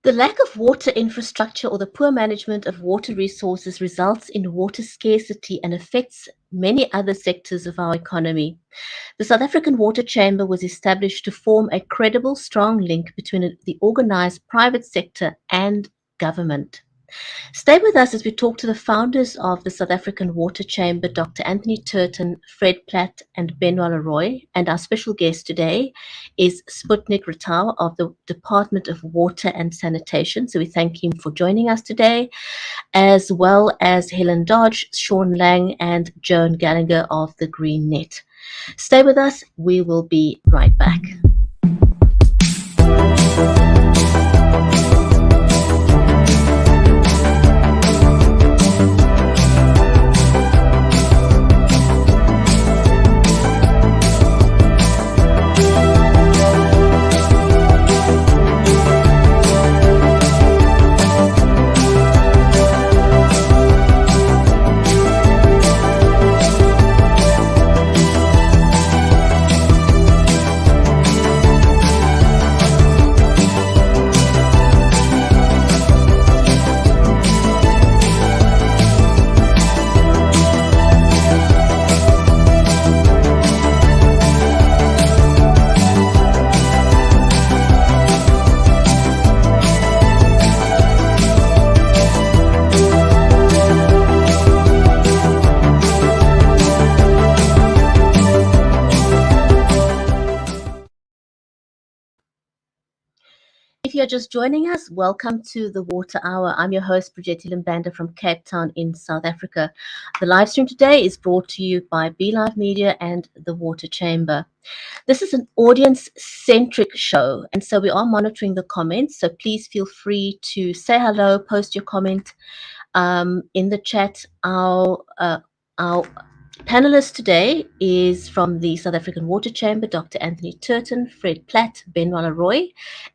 The lack of water infrastructure or the poor management of water resources results in water scarcity and affects many other sectors of our economy. The South African Water Chamber was established to form a credible, strong link between the organized private sector and government. Stay with us as we talk to the founders of the South African Water Chamber, Dr. Anthony Turton, Fred Platt, and Benoit. And our special guest today is Sputnik Ratau of the Department of Water and Sanitation. So we thank him for joining us today, as well as Helen Dodge, Sean Lang, and Joan Gallagher of the Green Net. Stay with us. We will be right back. If you're just joining us, welcome to the Water Hour. I'm your host, Bridget Limbanda from Cape Town in South Africa. The live stream today is brought to you by BeLive Media and the Water Chamber. This is an audience-centric show, and so we are monitoring the comments, so please feel free to say hello, post your comment in the chat. Our panelist today is from the South African Water Chamber, Dr. Anthony Turton, Fred Platt, Benoit,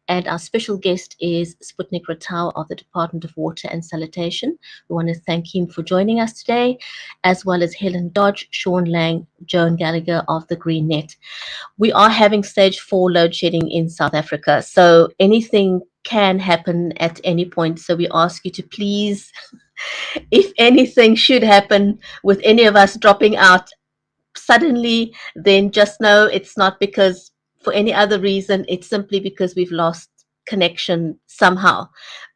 and our special guest is Sputnik Ratau of the Department of Water and Sanitation. We want to thank him for joining us today, as well as Helen Dodge, Sean Lang, Joan Gallagher of the Green Net. We are having stage 4 load shedding in South Africa, so anything can happen at any point. So we ask you to please, if anything should happen with any of us dropping out suddenly, then just know it's not because for any other reason, it's simply because we've lost connection somehow.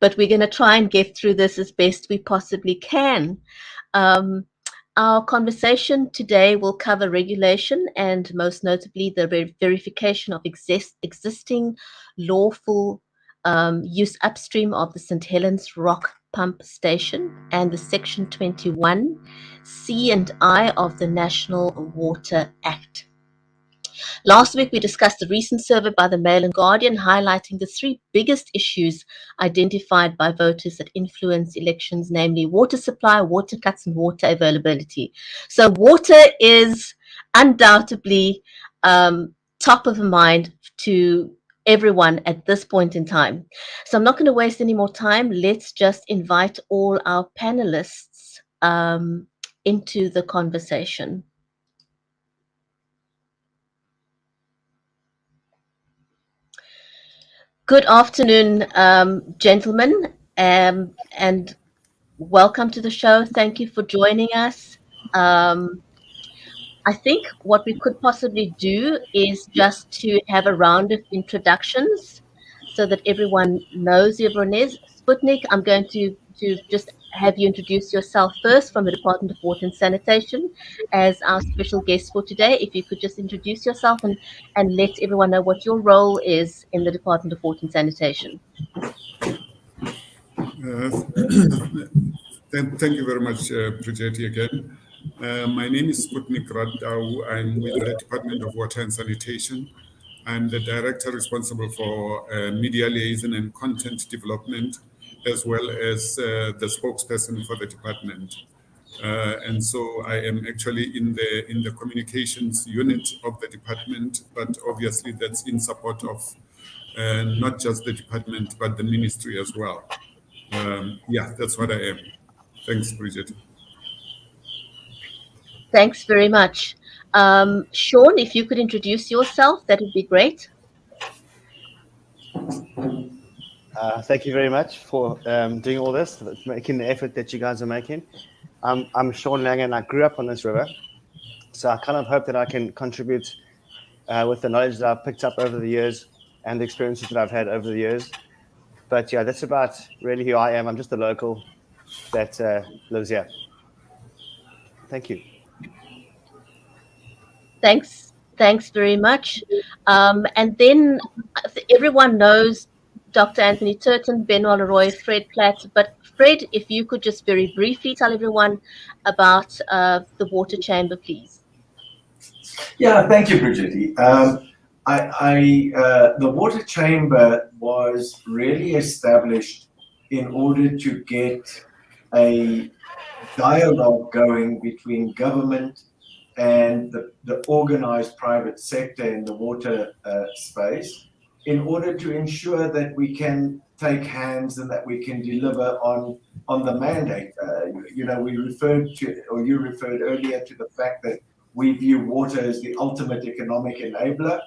But we're going to try and get through this as best we possibly can. Our conversation today will cover regulation and most notably the verification of existing lawful use upstream of the St. Helens Rock Pump Station and the Section 21 C and I of the National Water Act. Last week, we discussed the recent survey by the Mail and Guardian highlighting the 3 biggest issues identified by voters that influence elections, namely water supply, water cuts, and water availability. So water is undoubtedly top of mind to everyone at this point in time. So I'm not going to waste any more time. Let's just invite all our panelists into the conversation. Good afternoon, gentlemen, and welcome to the show. Thank you for joining us. I think what we could possibly do is just to have a round of introductions so that everyone knows who everyone is. Sputnik, I'm going to just have you introduce yourself first from the Department of Water and Sanitation as our special guest for today. If you could just introduce yourself and let everyone know what your role is in the Department of Water and Sanitation. Thank you very much, Bridget, again. My name is Sputnik Ratau. I'm with the Department of Water and Sanitation. I'm the director responsible for media liaison and content development, as well as the spokesperson for the department. And so I am actually in the communications unit of the department, but obviously that's in support of not just the department, but the ministry as well. Yeah, that's what I am. Thanks, Bridget. Thanks very much. Sean, if you could introduce yourself, that would be great. Thank you very much for doing all this, making the effort that you guys are making. I'm Sean Lang, and I grew up on this river, so I kind of hope that I can contribute with the knowledge that I've picked up over the years and the experiences that I've had over the years. But yeah, that's about really who I am. I'm just a local that lives here. Thank you. Thanks very much. And then everyone knows Dr. Anthony Turton, Benoit Leroy, Fred Platt. But Fred, if you could just very briefly tell everyone about the water chamber, please. Yeah, thank you, Brigitte. The water chamber was really established in order to get a dialogue going between government and the organized private sector in the water space, in order to ensure that we can take hands and that we can deliver on the mandate. We referred to, or you referred earlier to the fact that we view water as the ultimate economic enabler.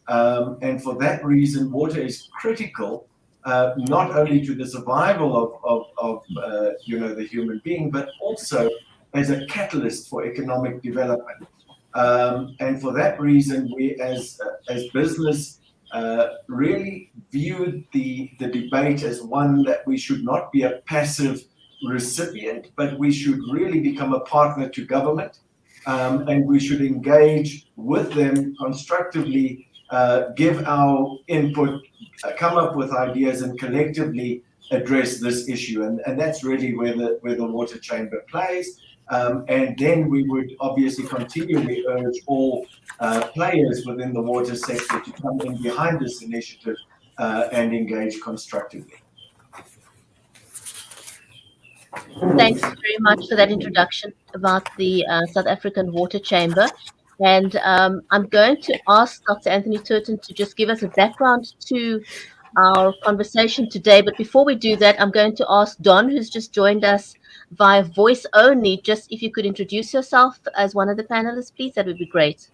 And for that reason, water is critical, not only to the survival of the human being, but also as a catalyst for economic development. And for that reason, we as business really viewed the debate as one that we should not be a passive recipient, but we should really become a partner to government, and we should engage with them constructively, give our input, come up with ideas, and collectively address this issue. And that's really where the water chamber plays. And then we would obviously continually urge all players within the water sector to come in behind this initiative and engage constructively. Thanks very much for that introduction about the South African Water Chamber. And I'm going to ask Dr. Anthony Turton to just give us a background to our conversation today. But before we do that, I'm going to ask Don, who's just joined us via voice only, just if you could introduce yourself as one of the panelists, please, that would be great.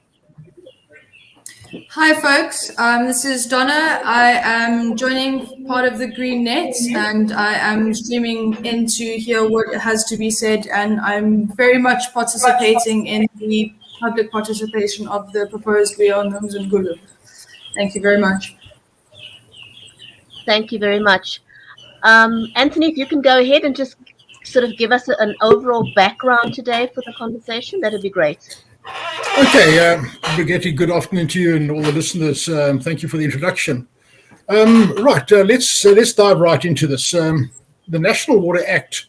Hi, folks. This is Donna. I am joining part of the Green Net, and I am streaming in to hear what has to be said, and I'm very much participating in the public participation of the proposed Weir on uMzimkhulu. Thank you very much. Thank you very much. Anthony, if you can go ahead and just sort of give us an overall background today for the conversation, that would be great. Okay, Brigitte, good afternoon to you and all the listeners. Thank you for the introduction. Let's dive right into this. The National Water Act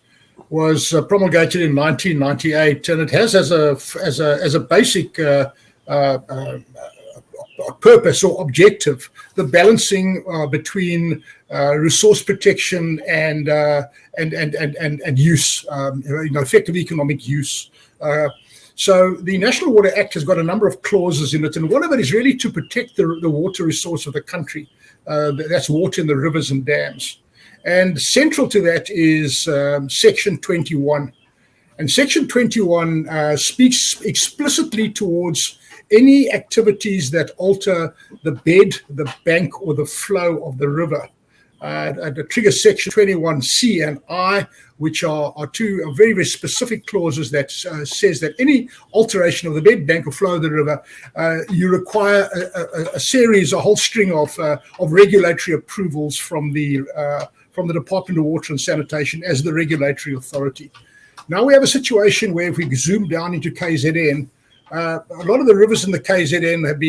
was promulgated in 1998, and it has as a basic purpose or objective the balancing between resource protection and use, effective economic use. So the National Water Act has got a number of clauses in it, and one of it is really to protect the water resource of the country. That's water in the rivers and dams. And central to that is Section 21. And Section 21 speaks explicitly towards any activities that alter the bed, the bank, or the flow of the river. The trigger Section 21C and I, which are two very, very specific clauses that says that any alteration of the bed, bank, or flow of the river, you require a whole string of regulatory approvals from the Department of Water and Sanitation as the regulatory authority. Now we have a situation where if we zoom down into KZN, a lot of the rivers in the KZN have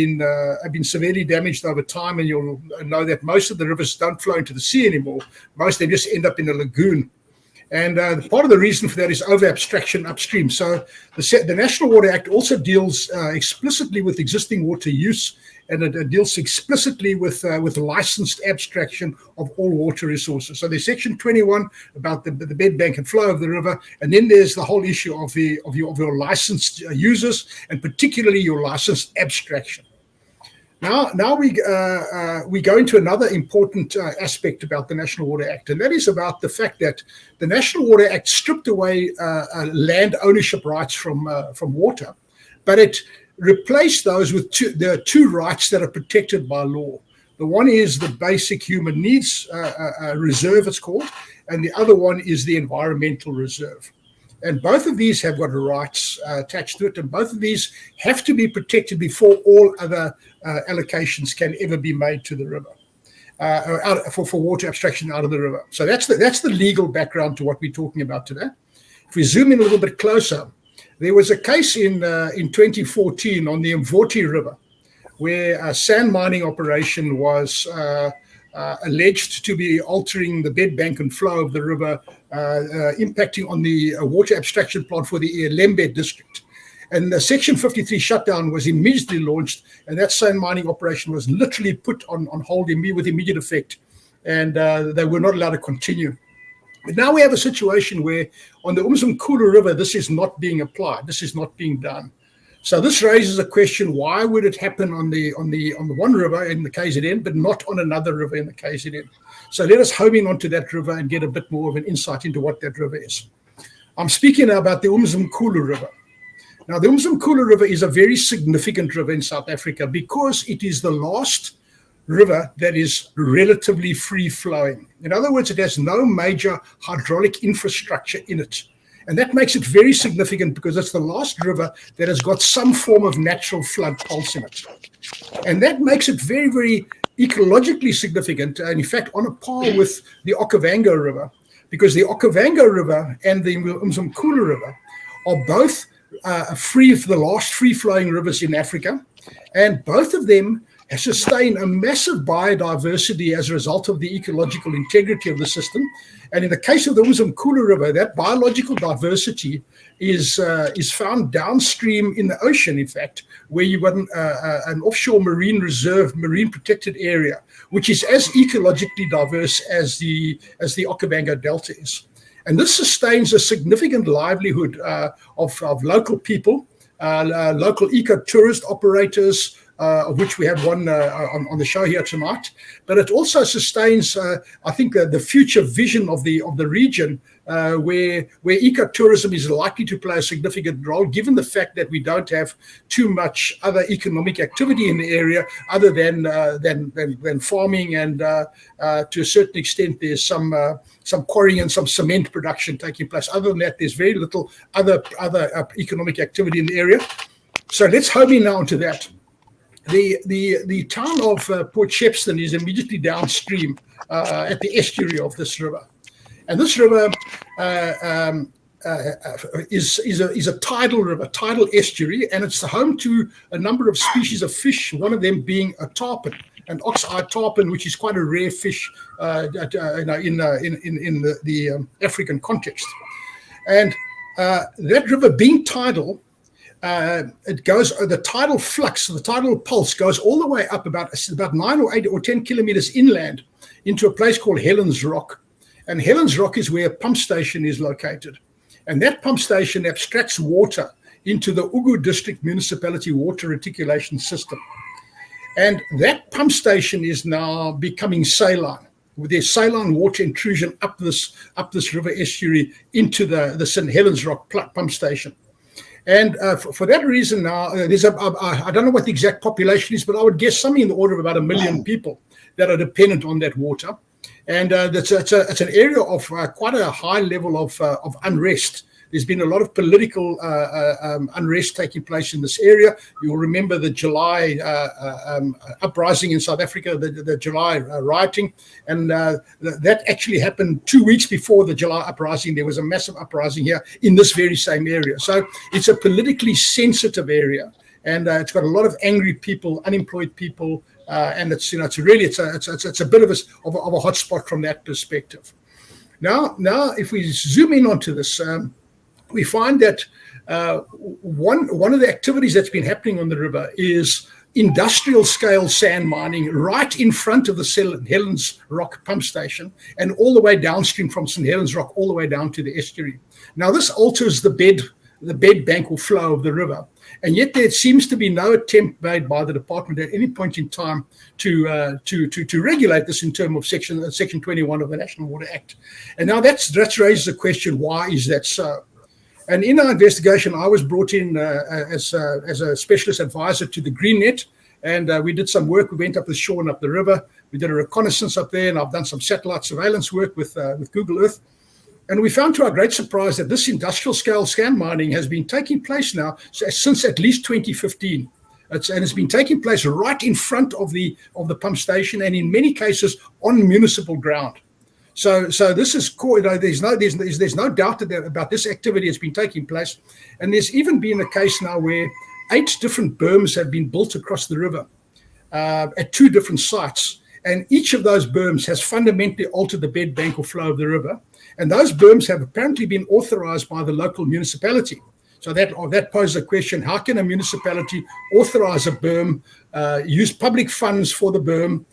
been severely damaged over time, and you'll know that most of the rivers don't flow into the sea anymore. Most of them just end up in a lagoon. And part of the reason for that is over-abstraction upstream. So the National Water Act also deals explicitly with existing water use, and it deals explicitly with licensed abstraction of all water resources. So there's Section 21 about the bed, bank, and flow of the river, and then there's the whole issue of your licensed users, and particularly your licensed abstraction. Now we go into another important aspect about the National Water Act, and that is about the fact that the National Water Act stripped away land ownership rights from water, but it replaced those with two rights that are protected by law. The one is the basic human needs reserve, it's called, and the other one is the environmental reserve. And both of these have got rights attached to it, and both of these have to be protected before all other allocations can ever be made to the river, for water abstraction out of the river. So that's the legal background to what we're talking about today. If we zoom in a little bit closer, there was a case in 2014 on the Mvoti River, where a sand mining operation was alleged to be altering the bed bank and flow of the river, impacting on the water abstraction plant for the Lembe district. And the Section 53 shutdown was immediately launched, and that sand mining operation was literally put on hold with immediate effect, and they were not allowed to continue. But now we have a situation where on the uMzimkhulu River, this is not being applied. This is not being done. So this raises a question: why would it happen on the one river in the KZN, but not on another river in the KZN? So let us home in onto that river and get a bit more of an insight into what that river is. I'm speaking now about the uMzimkhulu River. Now, the uMzimkhulu River is a very significant river in South Africa because it is the last river that is relatively free-flowing. In other words, it has no major hydraulic infrastructure in it. And that makes it very significant because it's the last river that has got some form of natural flood pulse in it. And that makes it very, very ecologically significant, and in fact on a par with the Okavango River, because the Okavango River and the uMzimkhulu River are both the last free-flowing rivers in Africa, and both of them sustain a massive biodiversity as a result of the ecological integrity of the system. And in the case of the uMzimkhulu River, that biological diversity is found downstream in the ocean, in fact, where you've got an offshore marine reserve, marine protected area, which is as ecologically diverse as the Okavango Delta is. And this sustains a significant livelihood of local people, local eco-tourist operators, of which we have one on the show here tonight. But it also sustains, I think, the future vision of the region, where ecotourism is likely to play a significant role, given the fact that we don't have too much other economic activity in the area other than farming, and to a certain extent there's some quarrying and some cement production taking place. Other than that, there's very little other economic activity in the area. So let's home in now onto that. The town of Port Shepstone is immediately downstream at the estuary of this river. And this river is a tidal river, tidal estuary, and it's the home to a number of species of fish, one of them being a tarpon, an ox-eyed tarpon, which is quite a rare fish in the African context. And that river being tidal, it goes, the tidal flux, the tidal pulse goes all the way up about 9 or 8 or 10 kilometers inland into a place called Helens Rock. And Helens Rock is where a pump station is located. And that pump station abstracts water into the Ugu District Municipality water reticulation system. And that pump station is now becoming saline. There's saline water intrusion up this river estuary into the St. Helens Rock pump station. And for that reason now, there's I don't know what the exact population is, but I would guess something in the order of about 1 million people that are dependent on that water. And it's an area of quite a high level of unrest. There's been a lot of political unrest taking place in this area. You'll remember the July uprising in South Africa, the July rioting. And that actually happened 2 weeks before the July uprising. There was a massive uprising here in this very same area. So it's a politically sensitive area. And it's got a lot of angry people, unemployed people, and it's a bit of a hot spot from that perspective. Now, if we zoom in onto this, we find that one of the activities that's been happening on the river is industrial scale sand mining right in front of the St. Helens Rock pump station and all the way downstream from St. Helens Rock all the way down to the estuary. Now, this alters the bed bank or flow of the river. And yet there seems to be no attempt made by the department at any point in time to regulate this in terms of Section 21 of the National Water Act. And now that raises the question, why is that so? And in our investigation, I was brought in as a specialist advisor to the GreenNet, And we did some work. We went up the shore and up the river. We did a reconnaissance up there, and I've done some satellite surveillance work with Google Earth. And we found to our great surprise that this industrial scale sand mining has been taking place now since at least 2015. And it's been taking place right in front of the pump station, and in many cases on municipal ground. So this is cool. There's no doubt about this activity has been taking place, and there's even been a case now where 8 different berms have been built across the river at 2 different sites, and each of those berms has fundamentally altered the bed bank or flow of the river, and those berms have apparently been authorized by the local municipality. So that poses a question: how can a municipality authorize a berm, use public funds for the berm,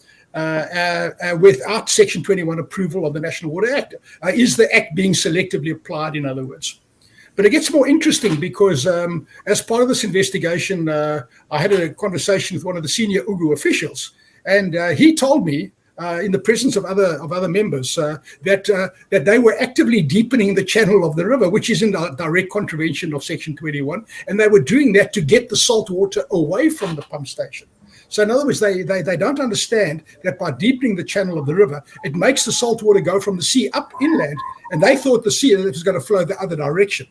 without Section 21 approval of the National Water Act? Is the Act being selectively applied, in other words? But it gets more interesting because as part of this investigation, I had a conversation with one of the senior UGU officials, and he told me, in the presence of other members, that they were actively deepening the channel of the river, which is in direct contravention of Section 21, and they were doing that to get the salt water away from the pump station. So in other words, they don't understand that by deepening the channel of the river, it makes the salt water go from the sea up inland, and they thought the sea was going to flow the other direction.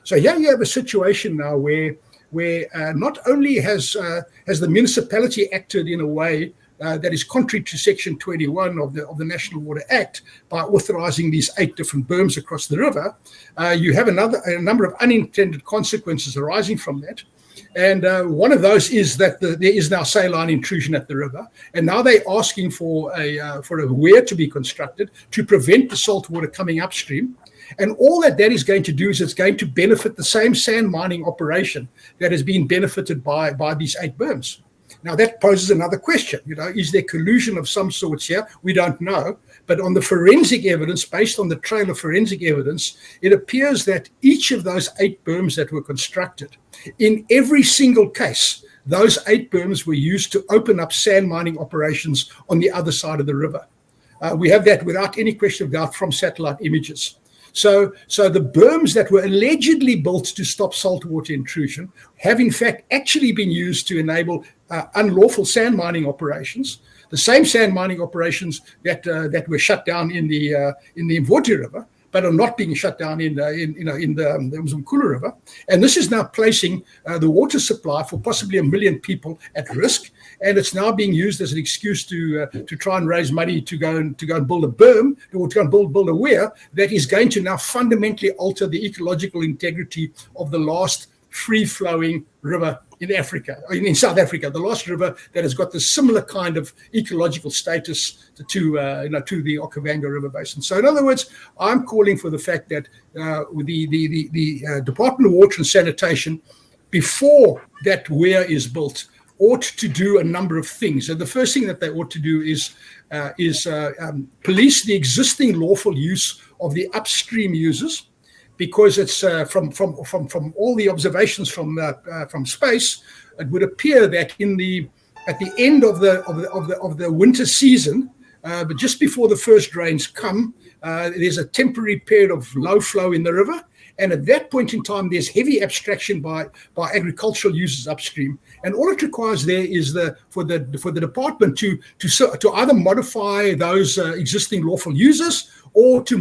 So here you have a situation now where not only has the municipality acted in a way that is contrary to Section 21 of the National Water Act by authorizing these 8 different berms across the river, you have a number of unintended consequences arising from that. And one of those is that there is now saline intrusion at the river, and now they're asking for a weir to be constructed to prevent the salt water coming upstream. And all that is going to do is it's going to benefit the same sand mining operation that has been benefited by these 8 berms. Now that poses another question, is there collusion of some sorts here? We don't know. But on the forensic evidence, based on the trail of forensic evidence, it appears that each of those 8 berms that were constructed, in every single case, those 8 berms were used to open up sand mining operations on the other side of the river. We have that without any question of doubt from satellite images. So the berms that were allegedly built to stop saltwater intrusion have in fact actually been used to enable unlawful sand mining operations. The same sand mining operations that were shut down in the Mvoti River, but are not being shut down in the uMzimkhulu River. And this is now placing the water supply for possibly 1 million people at risk. And it's now being used as an excuse to try and raise money to go and build a berm, or to go and build a weir that is going to now fundamentally alter the ecological integrity of the last free-flowing river in Africa, in South Africa, the last river that has got the similar kind of ecological status to the Okavango River Basin. So in other words, I'm calling for the fact that the Department of Water and Sanitation, before that weir is built, ought to do a number of things. And the first thing that they ought to do is police the existing lawful use of the upstream users, because it's from all the observations from space, it would appear that at the end of the winter season, but just before the first rains come, there's a temporary period of low flow in the river, and at that point in time, there's heavy abstraction by agricultural users upstream, and all it requires there is for the department to either modify those existing lawful users, or to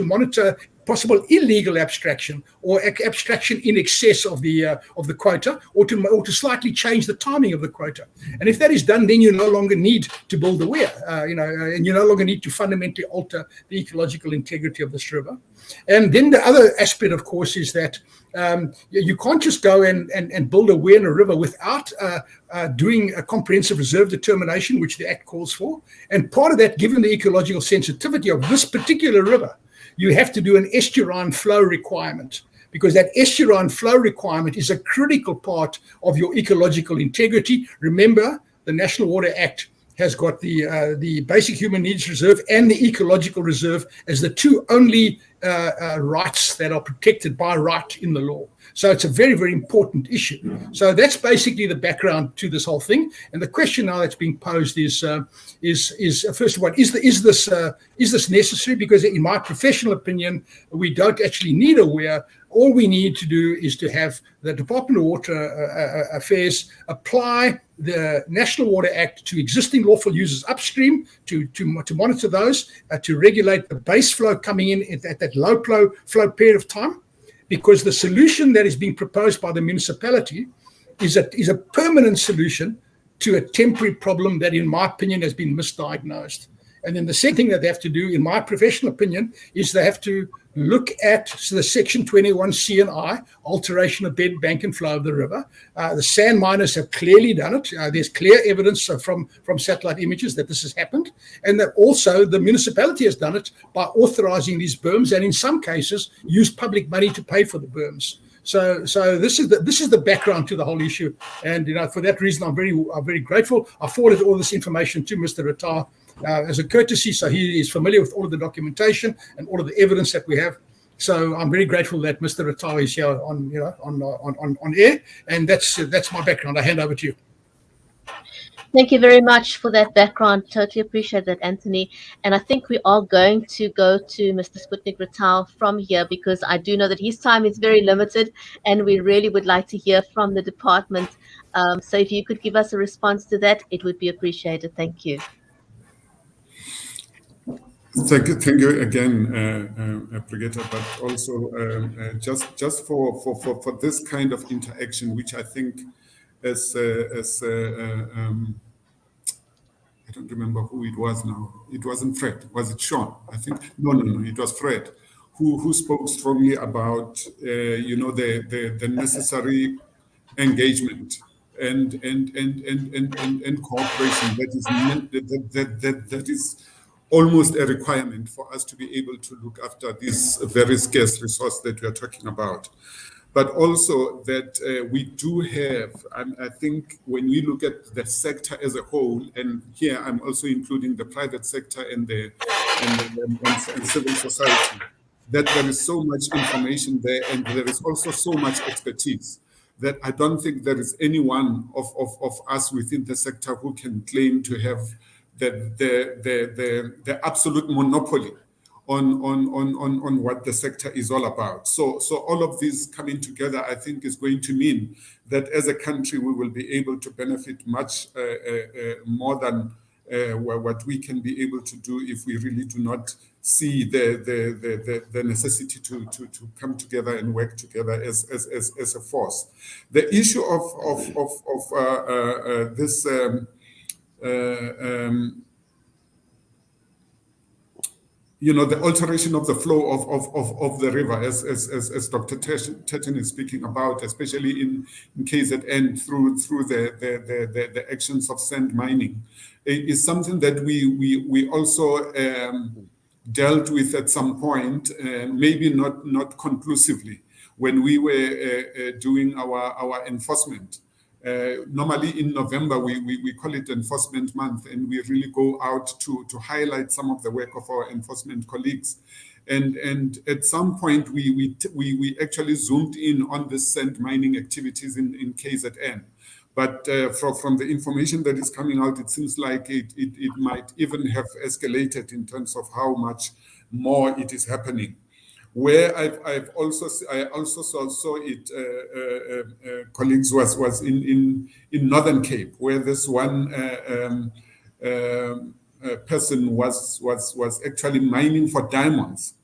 monitor possible illegal abstraction or abstraction in excess of the quota, or to slightly change the timing of the quota. And if that is done, then you no longer need to build a weir, and you no longer need to fundamentally alter the ecological integrity of this river. And then the other aspect, of course, is that you can't just go and build a weir in a river without doing a comprehensive reserve determination, which the Act calls for. And part of that, given the ecological sensitivity of this particular river, you have to do an estuarine flow requirement, because that estuarine flow requirement is a critical part of your ecological integrity. Remember, the National Water Act has got the basic human needs reserve and the ecological reserve as the 2 only rights that are protected by right in the law. So it's a very, very important issue. So that's basically the background to this whole thing. And the question now that's being posed is first of all, is this necessary? Because in my professional opinion, we don't actually need a Weir. All we need to do is to have the Department of Water Affairs apply the National Water Act to existing lawful uses upstream to monitor those, to regulate the base flow coming in at that low flow period of time, because the solution that is being proposed by the municipality is a permanent solution to a temporary problem that, in my opinion, has been misdiagnosed. And then the second thing that they have to do, in my professional opinion, is they have to look at the Section 21 C&I, alteration of bed, bank and flow of the river. The sand miners have clearly done it. There's clear evidence from satellite images that this has happened. And that also the municipality has done it by authorizing these berms and in some cases used public money to pay for the berms. So this is the background to the whole issue. And for that reason, I'm very grateful. I forwarded all this information to Mr. Ratau as a courtesy, so he is familiar with all of the documentation and all of the evidence that we have. So I'm very grateful that Mr. Ratau is here on air, and that's my background. I hand over to you. Thank you very much for that background. Totally appreciate that, Anthony. And I think we are going to go to Mr. Sputnik Ratau from here, because I do know that his time is very limited and we really would like to hear from the department. So if you could give us a response to that, it would be appreciated. Thank you. Thank you again, Brigitte, but also just for this kind of interaction, which I think as I don't remember who it was now. It wasn't Fred. Was it Sean? I think no. It was Fred, who spoke strongly about the necessary engagement and cooperation that is almost a requirement for us to be able to look after this very scarce resource that we are talking about. But also that we do have, I think when we look at the sector as a whole, and here I'm also including the private sector and civil society, that there is so much information there and there is also so much expertise that I don't think there is any one of us within the sector who can claim to have the absolute monopoly on what the sector is all about. So all of these coming together, I think, is going to mean that as a country we will be able to benefit much more than what we can be able to do if we really do not see the necessity to come together and work together as a force. The issue of this the alteration of the flow of the river, as Dr. Turton is speaking about, especially in KZN through the actions of sand mining, is something that we also dealt with at some point, maybe not conclusively, when we were doing our enforcement. Normally in November, we call it Enforcement Month, and we really go out to highlight some of the work of our enforcement colleagues. And at some point, we actually zoomed in on the sand mining activities in KZN. But from the information that is coming out, it seems like it might even have escalated in terms of how much more it is happening. Where I also saw it, colleagues, was in Northern Cape, where this one person was actually mining for diamonds,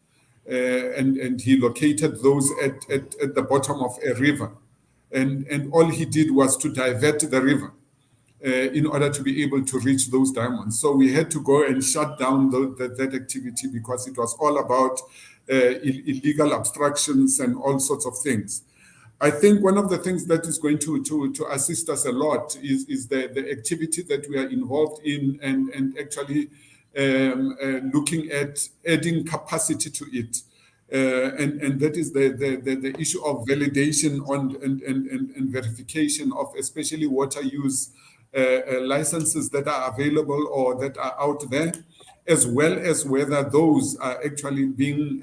and he located those at the bottom of a river, and all he did was to divert the river in order to be able to reach those diamonds. So we had to go and shut down that activity because it was all about illegal obstructions and all sorts of things. I think one of the things that is going to assist us a lot is the activity that we are involved in and actually looking at adding capacity to it. And that is the issue of validation and verification of especially water use licenses that are available or that are out there, as well as whether those are actually being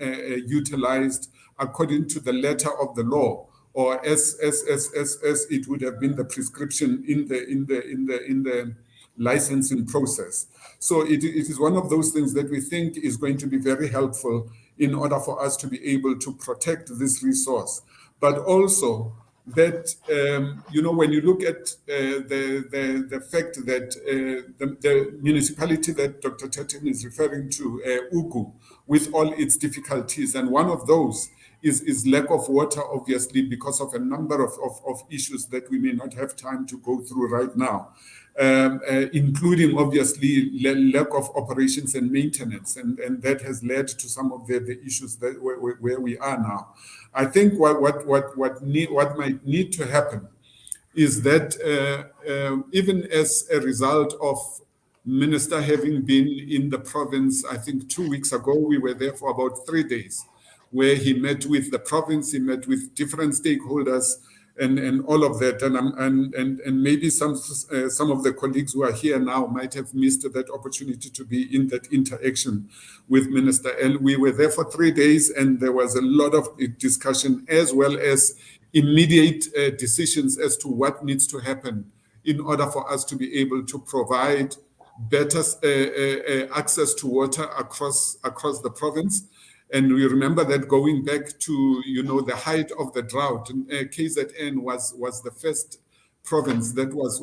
utilized according to the letter of the law, or as it would have been the prescription in the licensing process. So it is one of those things that we think is going to be very helpful in order for us to be able to protect this resource. But also that, when you look at the fact that the municipality that Dr. Turton is referring to, Ugu, with all its difficulties, and one of those is lack of water, obviously, because of a number of issues that we may not have time to go through right now. Including obviously lack of operations and maintenance, and that has led to some of the issues that where we are now. I think what might need to happen is that even as a result of Minister having been in the province, I think 2 weeks ago, we were there for about 3 days, where he met with the province, he met with different stakeholders, and all of that, and maybe some of the colleagues who are here now might have missed that opportunity to be in that interaction with Minister. And we were there for 3 days, and there was a lot of discussion, as well as immediate decisions as to what needs to happen in order for us to be able to provide better access to water across the province. And we remember that going back to, the height of the drought, KZN was the first province that was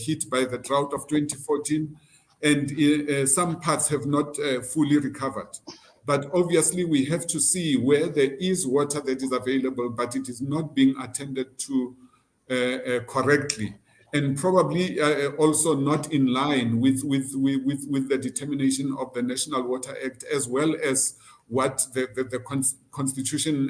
hit by the drought of 2014, and some parts have not fully recovered. But obviously, we have to see where there is water that is available, but it is not being attended to correctly, and probably also not in line with the determination of the National Water Act, as well as what the Constitution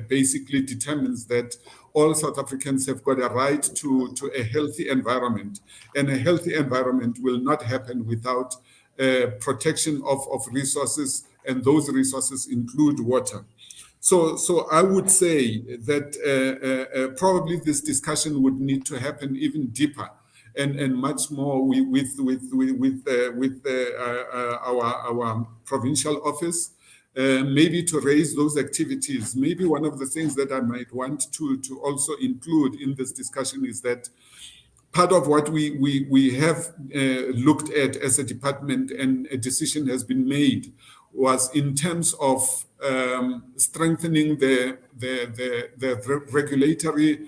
basically determines, that all South Africans have got a right to a healthy environment, and a healthy environment will not happen without protection of resources, and those resources include water. So I would say that probably this discussion would need to happen even deeper and much more with our provincial office, maybe to raise those activities. Maybe one of the things that I might want to also include in this discussion is that part of what we have looked at as a department, and a decision has been made, was in terms of strengthening the regulatory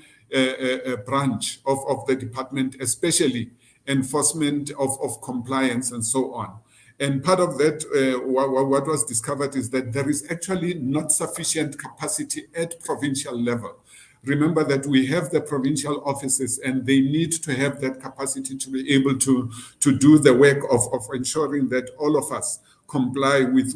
branch of the department, especially enforcement of compliance and so on. And part of that, what was discovered is that there is actually not sufficient capacity at provincial level. Remember that we have the provincial offices, and they need to have that capacity to be able to do the work of ensuring that all of us comply with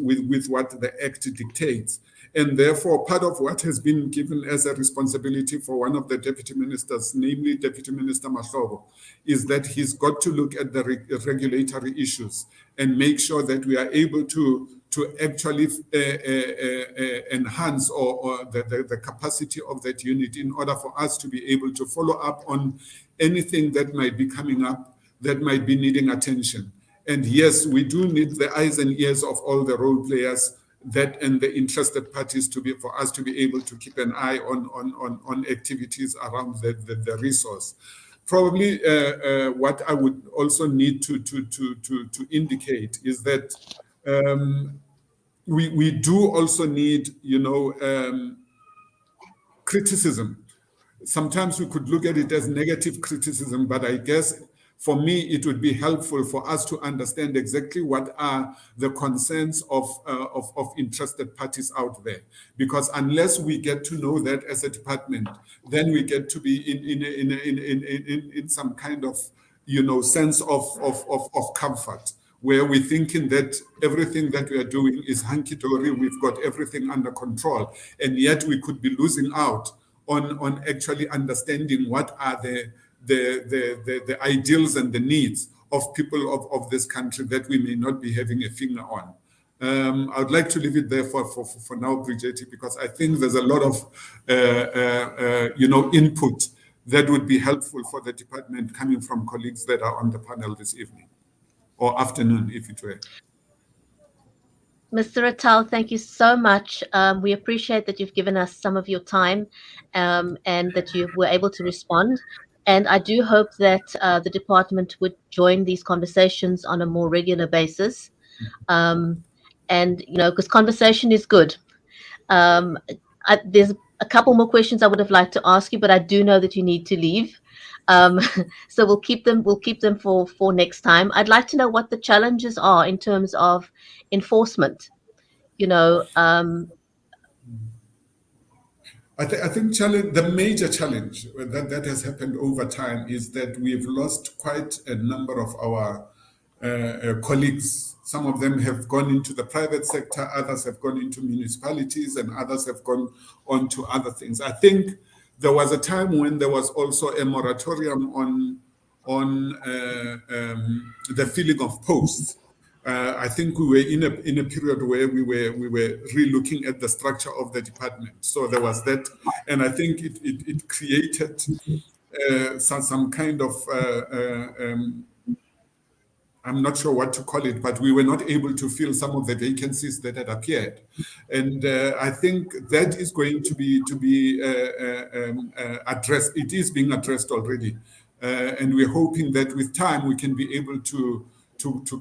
what the Act dictates. And therefore, part of what has been given as a responsibility for one of the deputy ministers, namely Deputy Minister Mahlobo, is that he's got to look at the regulatory issues and make sure that we are able to actually enhance or the capacity of that unit, in order for us to be able to follow up on anything that might be coming up that might be needing attention. And yes, we do need the eyes and ears of all the role players and the interested parties for us to be able to keep an eye on activities around the resource. Probably what I would also need to indicate is that we do also need, criticism. Sometimes we could look at it as negative criticism, but I guess for me, it would be helpful for us to understand exactly what are the concerns of interested parties out there. Because unless we get to know that as a department, then we get to be in some kind of, sense of comfort, where we're thinking that everything that we are doing is hunky-dory, we've got everything under control, and yet we could be losing out on actually understanding what are the ideals and the needs of people of this country that we may not be having a finger on. I would like to leave it there for now, Bridget, because I think there's a lot of input that would be helpful for the department coming from colleagues that are on the panel this evening. or afternoon, if it were. Mr. Ratau, thank you so much. We appreciate that you've given us some of your time and that you were able to respond. And I do hope that the department would join these conversations on a more regular basis. And, because conversation is good. There's a couple more questions I would have liked to ask you, but I do know that you need to leave. So we'll keep them for next time. I'd like to know what the challenges are in terms of enforcement. I think the major challenge that has happened over time is that we've lost quite a number of our colleagues. Some of them have gone into the private sector, others have gone into municipalities, and others have gone on to other things. I think there was a time when there was also a moratorium on the filling of posts. I think we were in a period where we were re-looking at the structure of the department. So there was that, and I think it created some kind of I'm not sure what to call it, but we were not able to fill some of the vacancies that had appeared, and I think that is going to be addressed. It is being addressed already, and we're hoping that with time we can be able to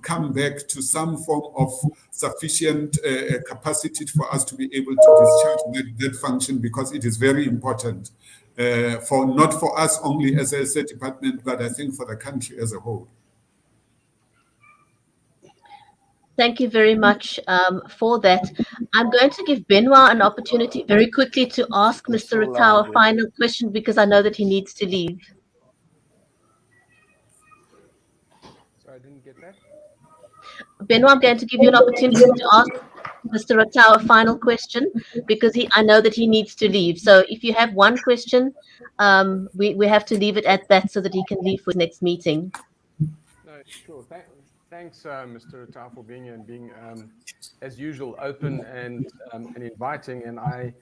come back to some form of sufficient capacity for us to be able to discharge that function, because it is very important not for us only as a department, but I think for the country as a whole. Thank you very much for that. I'm going to give Benoit an opportunity very quickly to ask Mr. Ratau a final question, because I know that he needs to leave. Sorry, I didn't get that. Benoit, I'm going to give you an opportunity to ask Mr. Ratau a final question, because I know that he needs to leave. So if you have one question, we have to leave it at that so that he can leave for the next meeting. No, sure. Thanks, Mr. Ratau, for being here and being, as usual, open and inviting. And I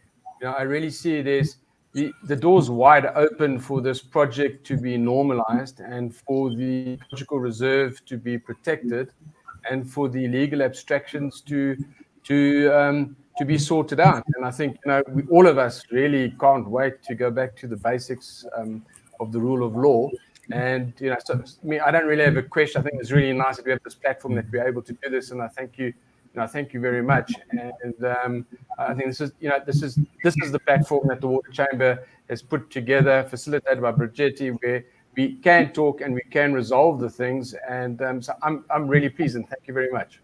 really see there's the doors wide open for this project to be normalized, and for the ecological reserve to be protected, and for the legal abstractions to be sorted out. And I think all of us really can't wait to go back to the basics of the rule of law. And so I don't really have a question. I think it's really nice that we have this platform that we're able to do this, and I thank you. Thank you very much. And I think this is the platform that the Water Chamber has put together, facilitated by Brigitte, where we can talk and we can resolve the things. And so I'm really pleased, and thank you very much.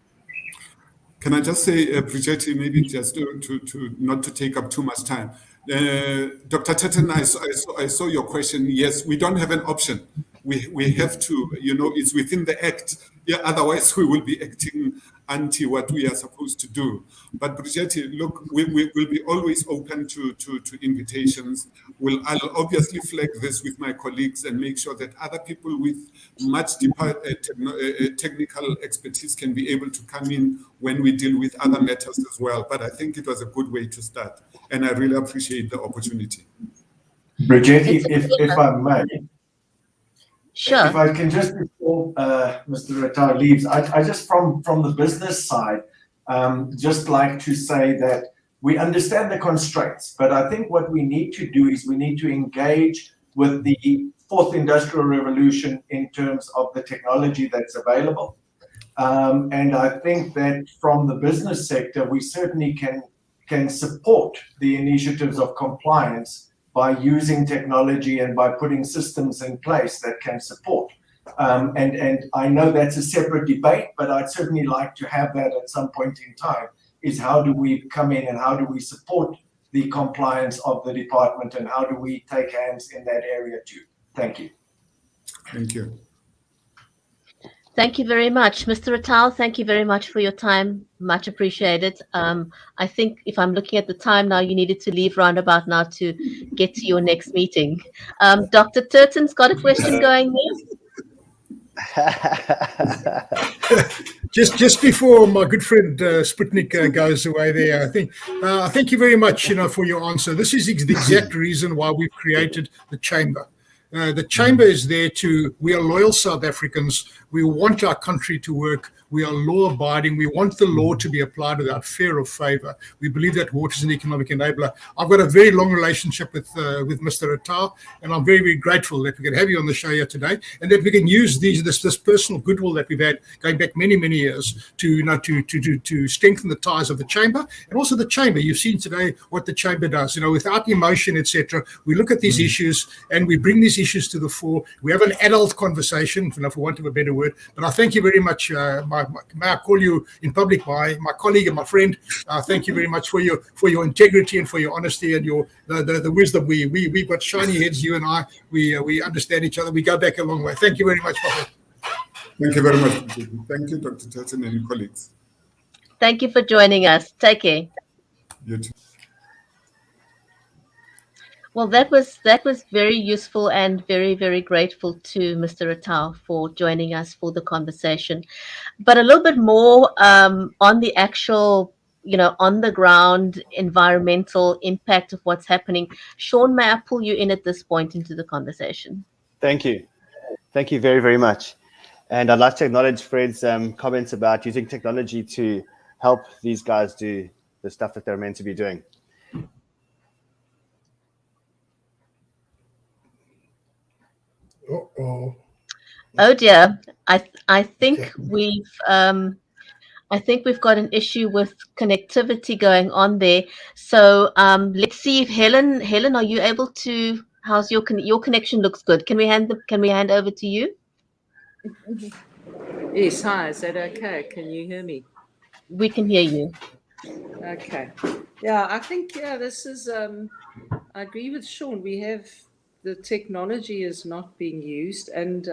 Can I just say, Brigitte, maybe just to not to take up too much time. Dr. Turton, I saw your question. Yes, we don't have an option. We have to, it's within the Act. Yeah, otherwise we will be acting anti what we are supposed to do. But Brigitte, look, we will be always open to invitations. I'll obviously flag this with my colleagues and make sure that other people with much deeper technical expertise can be able to come in when we deal with other matters as well. But I think it was a good way to start, and I really appreciate the opportunity. Brigitte, if I may. Sure. If I can just, before Mr. Ratau leaves, I just from the business side, just like to say that we understand the constraints, but I think what we need to do is we need to engage with the fourth industrial revolution in terms of the technology that's available. And I think that from the business sector, we certainly can support the initiatives of compliance by using technology and by putting systems in place that can support. And I know that's a separate debate, but I'd certainly like to have that at some point in time, is how do we come in and how do we support the compliance of the department, and how do we take hands in that area too? Thank you. Thank you. Thank you very much. Mr. Ratau, thank you very much for your time. Much appreciated. I think if I'm looking at the time now, you needed to leave roundabout now to get to your next meeting. Dr. Turton's got a question going there. Just before my good friend Sputnik goes away there, I think thank you very much for your answer. This is the exact reason why we've created the chamber. The chamber is there we are loyal South Africans. We want our country to work. We are law abiding. We want the law to be applied without fear or favor. We believe that water is an economic enabler. I've got a very long relationship with Mr. Ratau, and I'm very, very grateful that we can have you on the show here today, and that we can use this personal goodwill that we've had going back many, many years to strengthen the ties of the chamber, and also the chamber. You've seen today what the chamber does. Without emotion, etc. We look at these issues and we bring these issues to the fore. We have an adult conversation, for want of a better word. But I thank you very much. May I call you in public my colleague and my friend? Thank you very much for your integrity and for your honesty and the wisdom. We've got shiny heads, you and I. We understand each other. We go back a long way. Thank you very much, Prophet. Thank you very much. Thank you, Dr. Turton and your colleagues. Thank you for joining us. Take care. You too. Well, that was very useful, and very, very grateful to Mr. Ratau for joining us for the conversation. But a little bit more on the actual, on the ground environmental impact of what's happening. Sean, may I pull you in at this point into the conversation? Thank you. Thank you very, very much. And I'd like to acknowledge Fred's comments about using technology to help these guys do the stuff that they're meant to be doing. Oh dear, I think we've got an issue with connectivity going on there. So let's see if Helen, are you able to? How's your connection? Looks good. Can we hand over to you? Yes. Hi. Is that okay? Can you hear me? We can hear you. Okay. Yeah, I think this is. I agree with Sean. The technology is not being used, and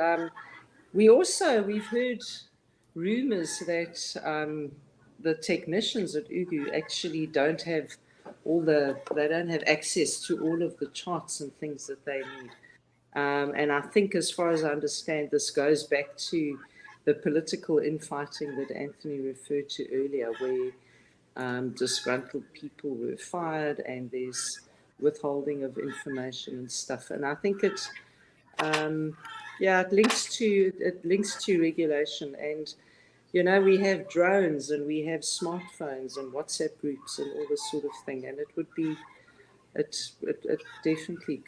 we've heard rumors that the technicians at UGU actually don't have access to all of the charts and things that they need. And I think, as far as I understand, this goes back to the political infighting that Anthony referred to earlier, where disgruntled people were fired and there's withholding of information and stuff. And I think it links to regulation. And we have drones and we have smartphones and WhatsApp groups and all this sort of thing. And it definitely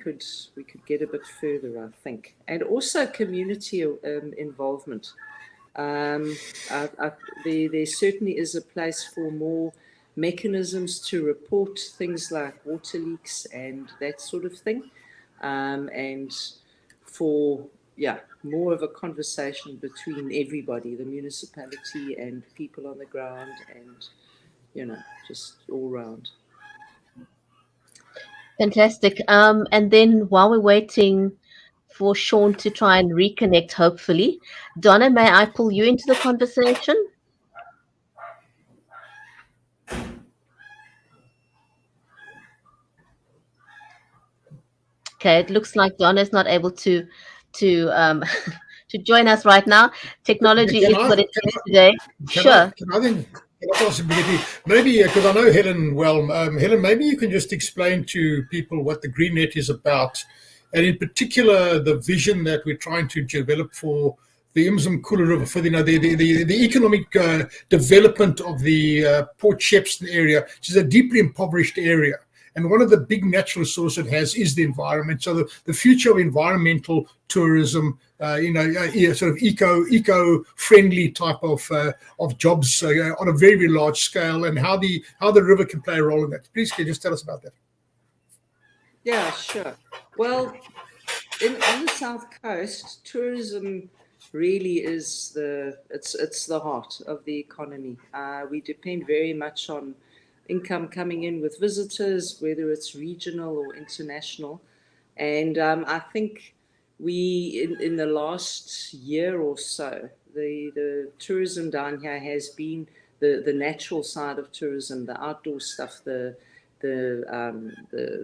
we could get a bit further, I think. And also community involvement. There certainly is a place for more mechanisms to report things like water leaks and that sort of thing, and for more of a conversation between everybody, the municipality and people on the ground, and just all round. Fantastic. And then while we're waiting for Sean to try and reconnect, hopefully, Donna, may I pull you into the conversation? Okay, it looks like Donna is not able to join us right now. Technology is what it is today. Sure. Maybe, because I know Helen well, Helen, maybe you can just explain to people what the Green Net is about, and in particular the vision that we're trying to develop for the uMzimkhulu River, for the economic development of the Port Shepstone area, which is a deeply impoverished area. And one of the big natural resources it has is the environment. So the future of environmental tourism, sort of eco-friendly type of jobs on a very, very large scale, and how the river can play a role in that. Please, can you just tell us about that? Yeah, sure. Well, on the South Coast, tourism really is it's the heart of the economy. We depend very much on income coming in with visitors, whether it's regional or international. And I think in the last year or so, the tourism down here has been the natural side of tourism, the outdoor stuff, the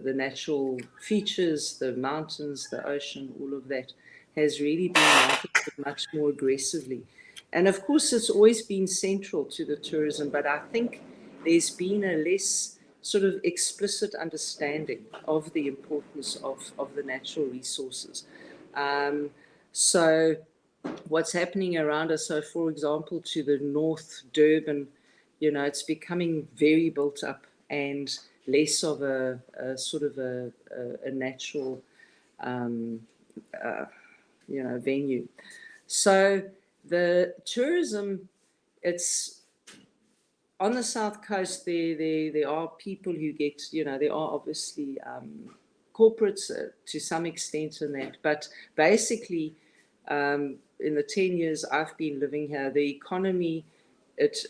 natural features, the mountains, the ocean, all of that has really been marketed much more aggressively. And of course, it's always been central to the tourism, but I think there's been a less sort of explicit understanding of the importance of the natural resources. So what's happening around us, so for example, to the north, Durban, it's becoming very built up and less of a sort of a natural, venue. So the tourism, it's on the south coast. There are people who get, there are obviously corporates to some extent in that, but basically, in the 10 years I've been living here, the economy, it's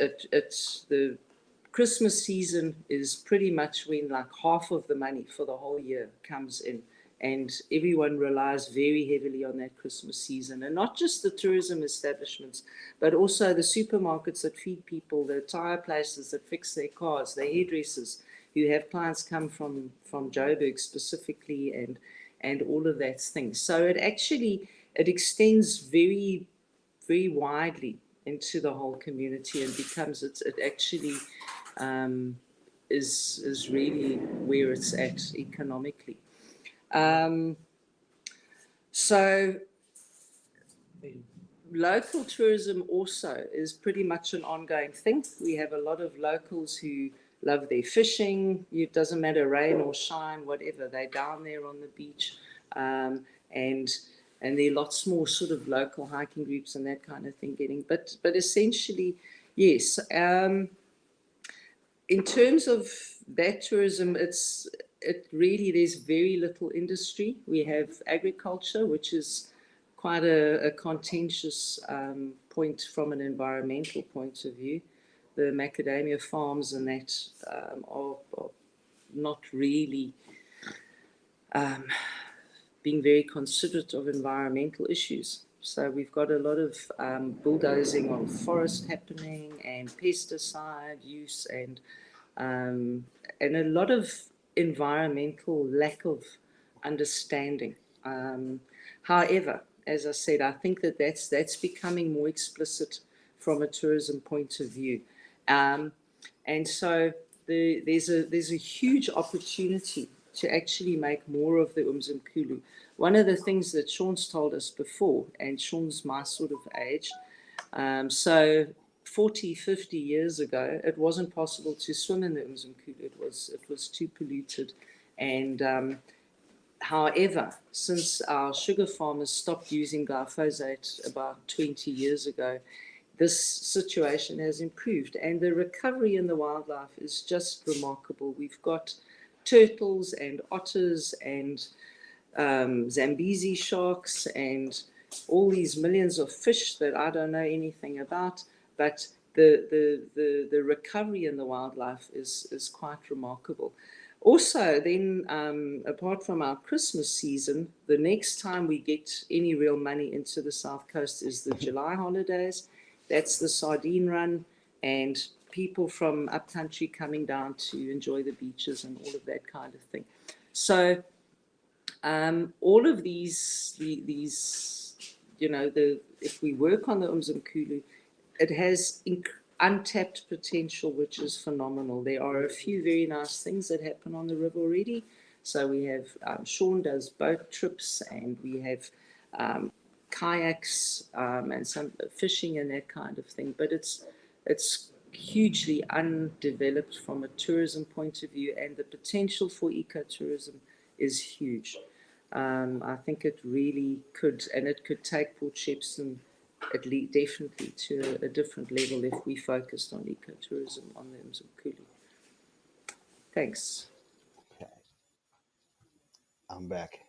the Christmas season is pretty much when like half of the money for the whole year comes in, and everyone relies very heavily on that Christmas season. And not just the tourism establishments, but also the supermarkets that feed people, the tire places that fix their cars, the hairdressers who have clients come from Joburg specifically, and all of that things. So it extends very, very widely into the whole community, and becomes it actually is really where it's at economically. So local tourism also is pretty much an ongoing thing. We have a lot of locals who love their fishing. It doesn't matter rain or shine, whatever, they're down there on the beach, and there are lots more sort of local hiking groups and that kind of thing getting. But essentially, yes. In terms of that tourism, there's very little industry. We have agriculture, which is quite a contentious point from an environmental point of view. The macadamia farms and that are not really being very considerate of environmental issues. So we've got a lot of bulldozing of forest happening, and pesticide use, and a lot of environmental lack of understanding. However, as I said, I think that's becoming more explicit from a tourism point of view, and so there's a huge opportunity to actually make more of the uMzimkhulu. One of the things that Sean's told us before, and Sean's my sort of age, so 40, 50 years ago, it wasn't possible to swim in the uMzimkhulu. It was too polluted. And however, since our sugar farmers stopped using glyphosate about 20 years ago, this situation has improved, and the recovery in the wildlife is just remarkable. We've got turtles and otters and Zambezi sharks and all these millions of fish that I don't know anything about, but the recovery in the wildlife is quite remarkable. Also, then, apart from our Christmas season, the next time we get any real money into the South Coast is the July holidays. That's the sardine run, and people from upcountry coming down to enjoy the beaches and all of that kind of thing. So all of these, if we work on the uMzimkhulu, it has untapped potential, which is phenomenal. There are a few very nice things that happen on the river already. So we have, Sean does boat trips, and we have kayaks and some fishing and that kind of thing. But it's hugely undeveloped from a tourism point of view, and the potential for ecotourism is huge. I think it really could, and it could take Port Shepstone at least definitely to a different level if we focused on ecotourism on the uMzimkhulu. Thanks. Okay. I'm back.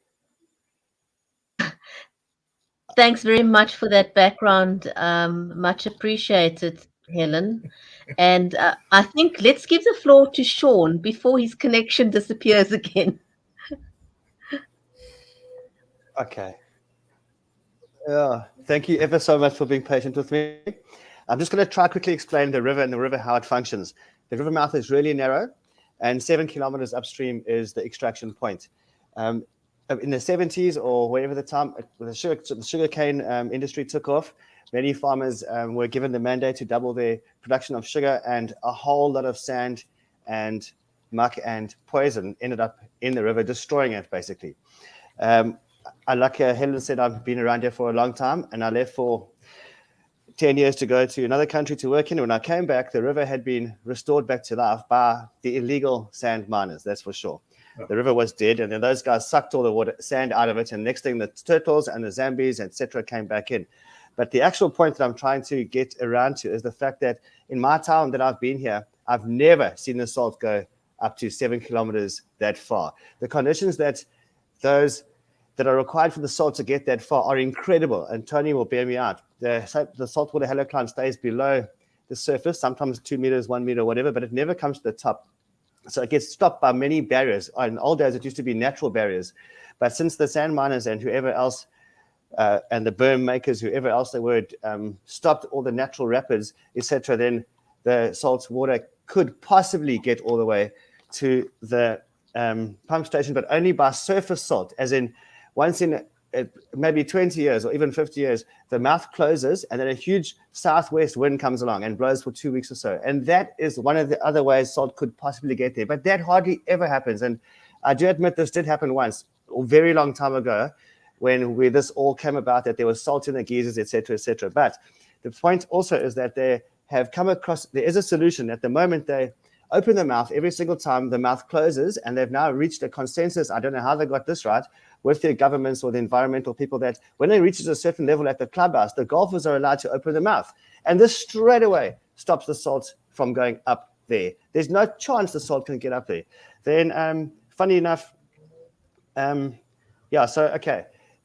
Thanks very much for that background. Much appreciated, Helen. And I think let's give the floor to Sean before his connection disappears again. Okay. Thank you ever so much for being patient with me. I'm just going to try quickly explain the river and the river, how it functions. The river mouth is really narrow, and 7 kilometers upstream is the extraction point. In the 70s or whatever the time, the sugarcane industry took off, many farmers were given the mandate to double their production of sugar, and a whole lot of sand and muck and poison ended up in the river, destroying it basically. like Helen said, I've been around here for a long time, and I left for 10 years to go to another country to work in. When I came back, the river had been restored back to life by the illegal sand miners, that's for sure. The river was dead, and then those guys sucked all the water, sand out of it, and next thing the turtles and the zombies, etc., came back in. But the actual point that I'm trying to get around to is the fact that in my town that I've been here, I've never seen the salt go up to 7 kilometers that far. The conditions that those that are required for the salt to get that far are incredible, and Tony will bear me out. The saltwater halocline stays below the surface, sometimes 2 meters, 1 meter, whatever, but it never comes to the top. So it gets stopped by many barriers. In old days, it used to be natural barriers. But since the sand miners and whoever else, and the berm makers, whoever else they were, stopped all the natural rapids, etc., then the salt water could possibly get all the way to the pump station, but only by surface salt, as in once in maybe 20 years or even 50 years, the mouth closes and then a huge southwest wind comes along and blows for 2 weeks or so. And that is one of the other ways salt could possibly get there. But that hardly ever happens. And I do admit this did happen once, a very long time ago, when this all came about, that there was salt in the geysers, etc., etc. But the point also is that they have come across, there is a solution. At the moment, they open the mouth every single time the mouth closes, and they've now reached a consensus. I don't know how they got this right, with their governments or the environmental people, that when it reaches a certain level at the clubhouse, the golfers are allowed to open the mouth. And this straight away stops the salt from going up there. There's no chance the salt can get up there. Then, funny enough,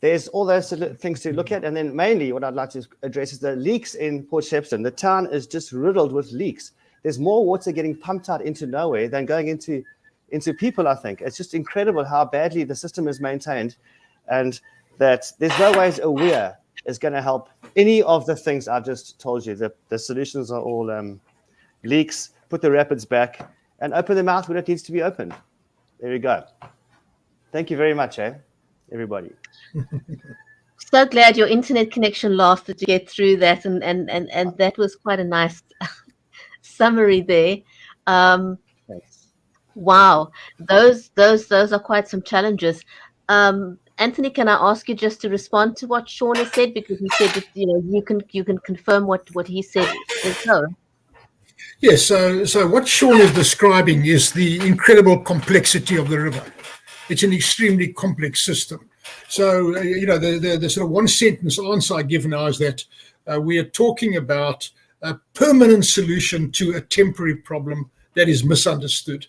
there's all those things to look at. And then mainly what I'd like to address is the leaks in Port Shepstone. The town is just riddled with leaks. There's more water getting pumped out into nowhere than going into people, I think. It's just incredible how badly the system is maintained, and that there's no ways a Weir is going to help any of the things I've just told you. The solutions are all leaks, put the rapids back, and open the mouth when it needs to be opened. There we go. Thank you very much, everybody. So glad your internet connection lasted to get through that, and that was quite a nice summary there. Thanks. Wow, those are quite some challenges. Anthony, can I ask you just to respond to what Sean has said, because he said that you can confirm what he said is so. Yes. So what Sean is describing is the incredible complexity of the river. It's an extremely complex system. So the sort of one sentence answer I give now is that we are talking about a permanent solution to a temporary problem that is misunderstood.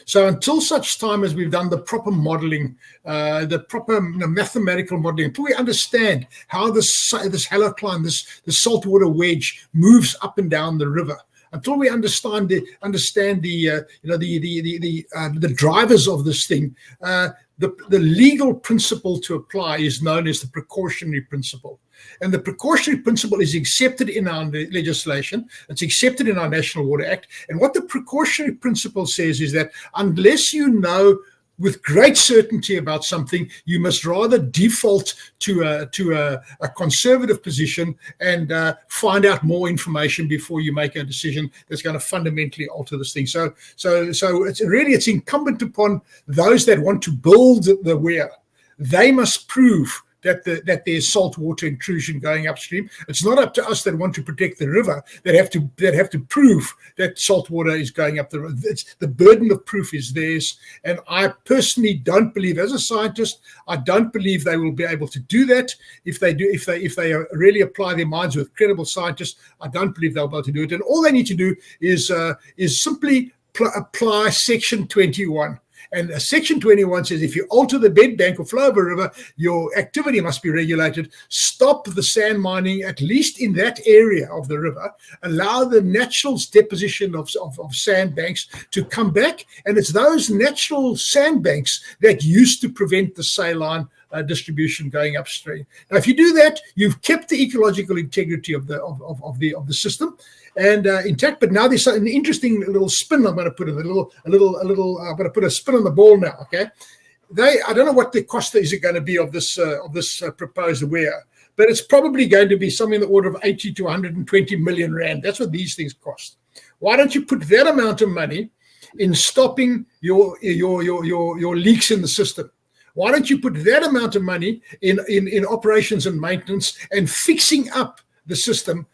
So until such time as we've done the proper modeling, the proper mathematical modeling, until we understand how this halocline, this saltwater wedge moves up and down the river, until we understand the drivers of this thing, the legal principle to apply is known as the precautionary principle. And the precautionary principle is accepted in our legislation. It's accepted in our National Water Act. And what the precautionary principle says is that unless you know with great certainty about something, you must rather default to a conservative position and find out more information before you make a decision that's going to fundamentally alter this thing. So it's incumbent upon those that want to build the Weir. They must prove that there's saltwater intrusion going upstream. It's not up to us that want to protect the river that have to prove that saltwater is going up the river. The burden of proof is theirs, and I personally don't believe, as a scientist, I don't believe they will be able to do that. If they really apply their minds with credible scientists, I don't believe they'll be able to do it. And all they need to do is simply apply Section 21. And Section 21 says if you alter the bed bank or flow of a river, your activity must be regulated. Stop the sand mining, at least in that area of the river. Allow the natural deposition of sand banks to come back. And it's those natural sand banks that used to prevent the saline distribution going upstream. Now, if you do that, you've kept the ecological integrity of the system and intact. But now there's an interesting little spin. I'm going to put I'm going to put a spin on the ball now. Okay, I don't know what the cost is going to be of this proposed Weir, but it's probably going to be something in the order of 80 to 120 million rand. That's what these things cost. Why don't you put that amount of money in stopping your leaks in the system? Why don't you put that amount of money in operations and maintenance and fixing up the system,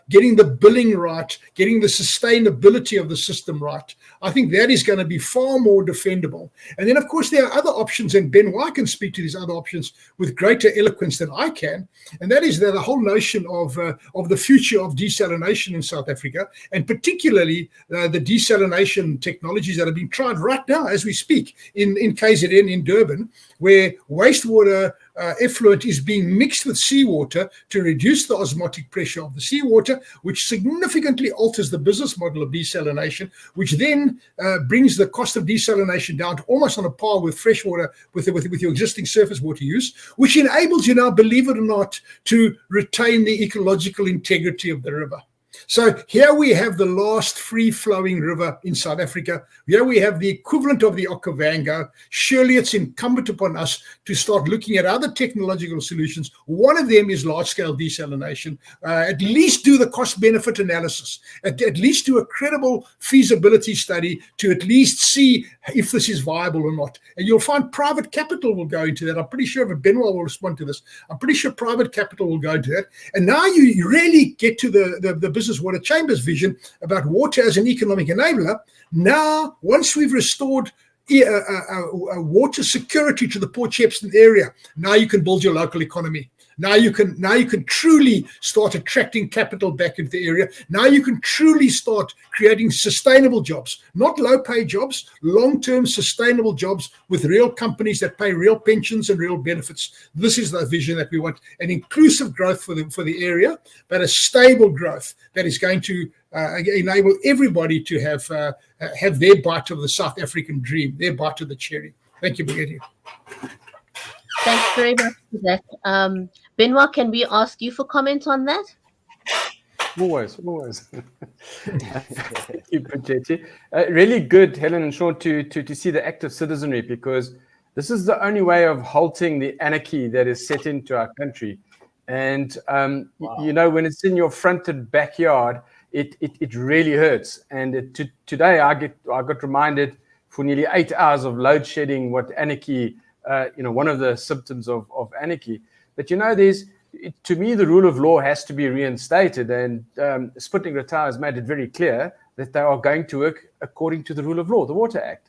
getting the billing right, getting the sustainability of the system right? I think that is going to be far more defendable. And then, of course, there are other options, and Benoit can speak to these other options with greater eloquence than I can. And that is the whole notion of the future of desalination in South Africa, and particularly the desalination technologies that are being tried right now as we speak in KZN, in Durban, where wastewater effluent is being mixed with seawater to reduce the osmotic pressure of the seawater, which significantly alters the business model of desalination, which then brings the cost of desalination down to almost on a par with freshwater, with your existing surface water use, which enables you now, believe it or not, to retain the ecological integrity of the river. So here we have the last free-flowing river in South Africa. Here we have the equivalent of the Okavango. Surely it's incumbent upon us to start looking at other technological solutions. One of them is large-scale desalination. At least do the cost-benefit analysis. At least do a credible feasibility study to at least see if this is viable or not. And you'll find private capital will go into that. I'm pretty sure Benoit will respond to this. I'm pretty sure private capital will go into that. And now you really get to the Business Water Chamber's vision about water as an economic enabler. Now, once we've restored water security to the Port Shepstone area, now you can build your local economy. Now you can truly start attracting capital back into the area. Now you can truly start creating sustainable jobs, not low-pay jobs, long-term sustainable jobs with real companies that pay real pensions and real benefits. This is the vision that we want: an inclusive growth for the area, but a stable growth that is going to enable everybody to have their bite of the South African dream, their bite of the cherry. Thank you, Mvoti. Thanks very much for that. Benoit, can we ask you for comment on that? Always. Thank you, Pujetti. Really good, Helen and Sean, to see the active citizenry, because this is the only way of halting the anarchy that is set into our country. And, you know, when it's in your fronted backyard, it really hurts. And today I got reminded for nearly 8 hours of load shedding what anarchy, one of the symptoms of anarchy. But, you know, to me, the rule of law has to be reinstated. And Sputnik Ratau has made it very clear that they are going to work according to the rule of law, the Water Act.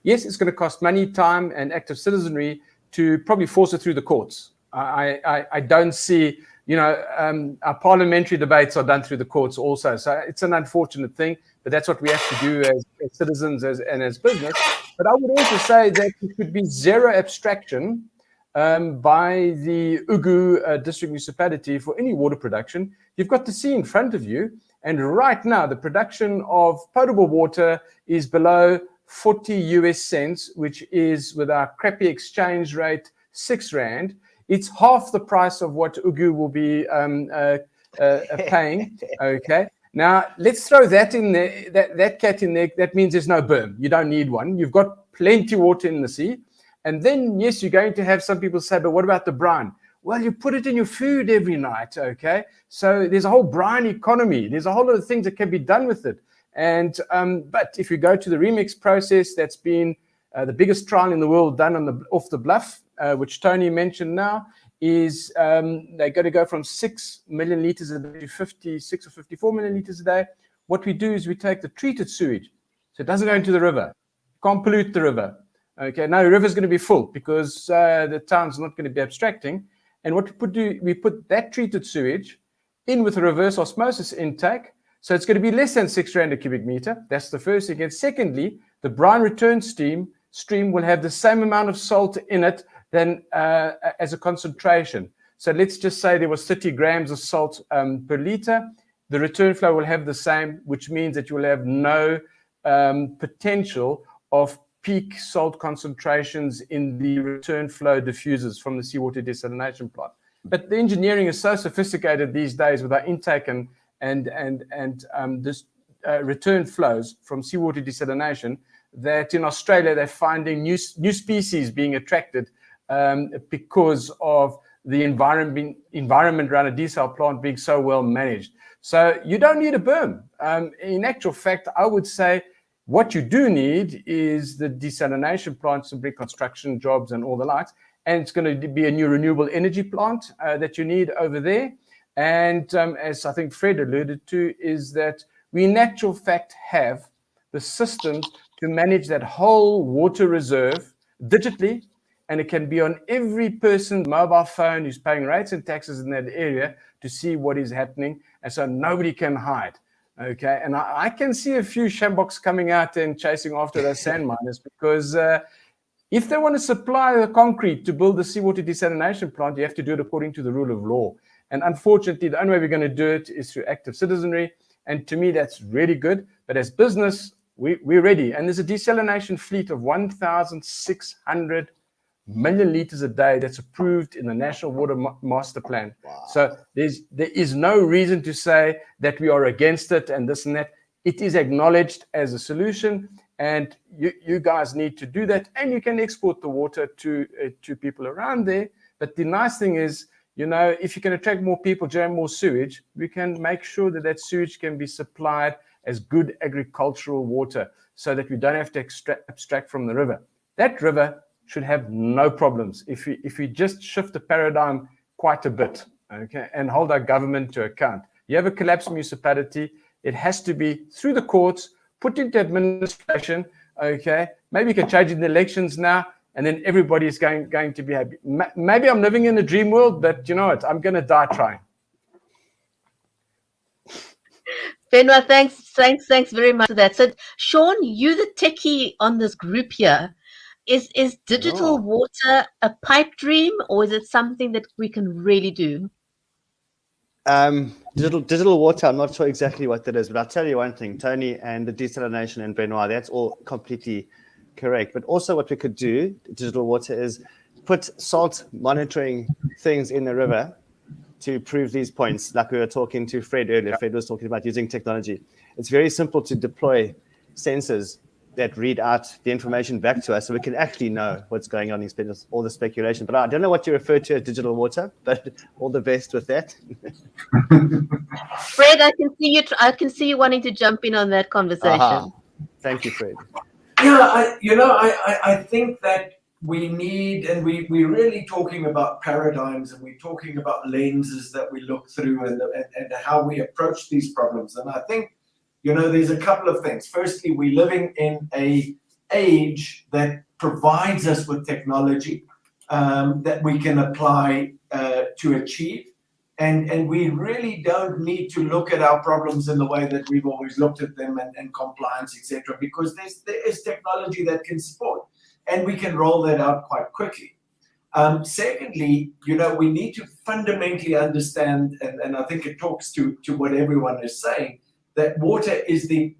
Yes, it's going to cost money, time, and active citizenry to probably force it through the courts. I don't see, our parliamentary debates are done through the courts also. So it's an unfortunate thing, but that's what we have to do as citizens and as business. But I would also say that it should be zero abstraction by the Ugu district municipality for any water production. You've got the sea in front of you, and right now the production of potable water is below 40 US cents, which is, with our crappy exchange rate, 6 Rand. It's half the price of what Ugu will be paying. Okay. Now, let's throw that in there, that cat in there. That means there's no berm. You don't need one. You've got plenty of water in the sea. And then, yes, you're going to have some people say, but what about the brine? Well, you put it in your food every night, okay? So there's a whole brine economy. There's a whole lot of things that can be done with it. And but if you go to the remix process, that's been the biggest trial in the world done off the bluff, which Tony mentioned now, is they're going to go from 6 million litres a day to 56 or 54 million litres a day. What we do is we take the treated sewage. So it doesn't go into the river. Can't pollute the river. Okay, now the river's going to be full because the town's not going to be abstracting. And what we put that treated sewage in with a reverse osmosis intake. So it's going to be less than 6 Rand a cubic meter. That's the first thing. And secondly, the brine return stream will have the same amount of salt in it than as a concentration. So let's just say there was 30 grams of salt per liter. The return flow will have the same, which means that you will have no potential of peak salt concentrations in the return flow diffusers from the seawater desalination plant. But the engineering is so sophisticated these days with our intake and this return flows from seawater desalination that in Australia they're finding new species being attracted because of the environment around a desal plant being so well managed. So you don't need a berm. In actual fact, I would say What you do need is the desalination plants and reconstruction jobs and all the likes. And it's going to be a new renewable energy plant that you need over there. And as I think Fred alluded to, is that we in actual fact have the systems to manage that whole water reserve digitally, and it can be on every person's mobile phone who's paying rates and taxes in that area to see what is happening, and so nobody can hide. Okay, and I can see a few shamboks coming out and chasing after those sand miners, because if they want to supply the concrete to build the seawater desalination plant, you have to do it according to the rule of law. And unfortunately, the only way we're going to do it is through active citizenry. And to me, that's really good. But as business, we're ready. And there's a desalination fleet of 1,600 million liters a day that's approved in the National Water Master Plan. Wow. So there is no reason to say that we are against it and this and that. It is acknowledged as a solution, and you guys need to do that. And you can export the water to people around there. But the nice thing is, you know, if you can attract more people, jam more sewage, we can make sure that that sewage can be supplied as good agricultural water, so that we don't have to abstract from the river. That river should have no problems if we just shift the paradigm quite a bit, okay, and hold our government to account. You have a collapsed municipality, it has to be through the courts, put into administration, okay? Maybe you can change in the elections now, and then everybody is going to be happy. Maybe I'm living in a dream world, but you know what? I'm going to die trying. Benoit, thanks very much for that. So, Sean, you the techie on this group here. Is digital water a pipe dream, or is it something that we can really do? Digital water, I'm not sure exactly what that is, but I'll tell you one thing, Tony, and the desalination and Benoit, that's all completely correct. But also what we could do, digital water, is put salt monitoring things in the river to prove these points, like we were talking to Fred earlier. Fred was talking about using technology. It's very simple to deploy sensors that read out the information back to us, so we can actually know what's going on instead of all the speculation. But I don't know what you refer to as digital water, but all the best with that. Fred, I can see you wanting to jump in on that conversation. Thank you, Fred. Yeah, I think that we need, and we're really talking about paradigms, and we're talking about lenses that we look through, and how we approach these problems. And I think, you know, there's a couple of things. Firstly, we're living in an age that provides us with technology that we can apply to achieve. And we really don't need to look at our problems in the way that we've always looked at them, and compliance, etc., because there is technology that can support, and we can roll that out quite quickly. Secondly, you know, we need to fundamentally understand, and I think it talks to what everyone is saying, that water is the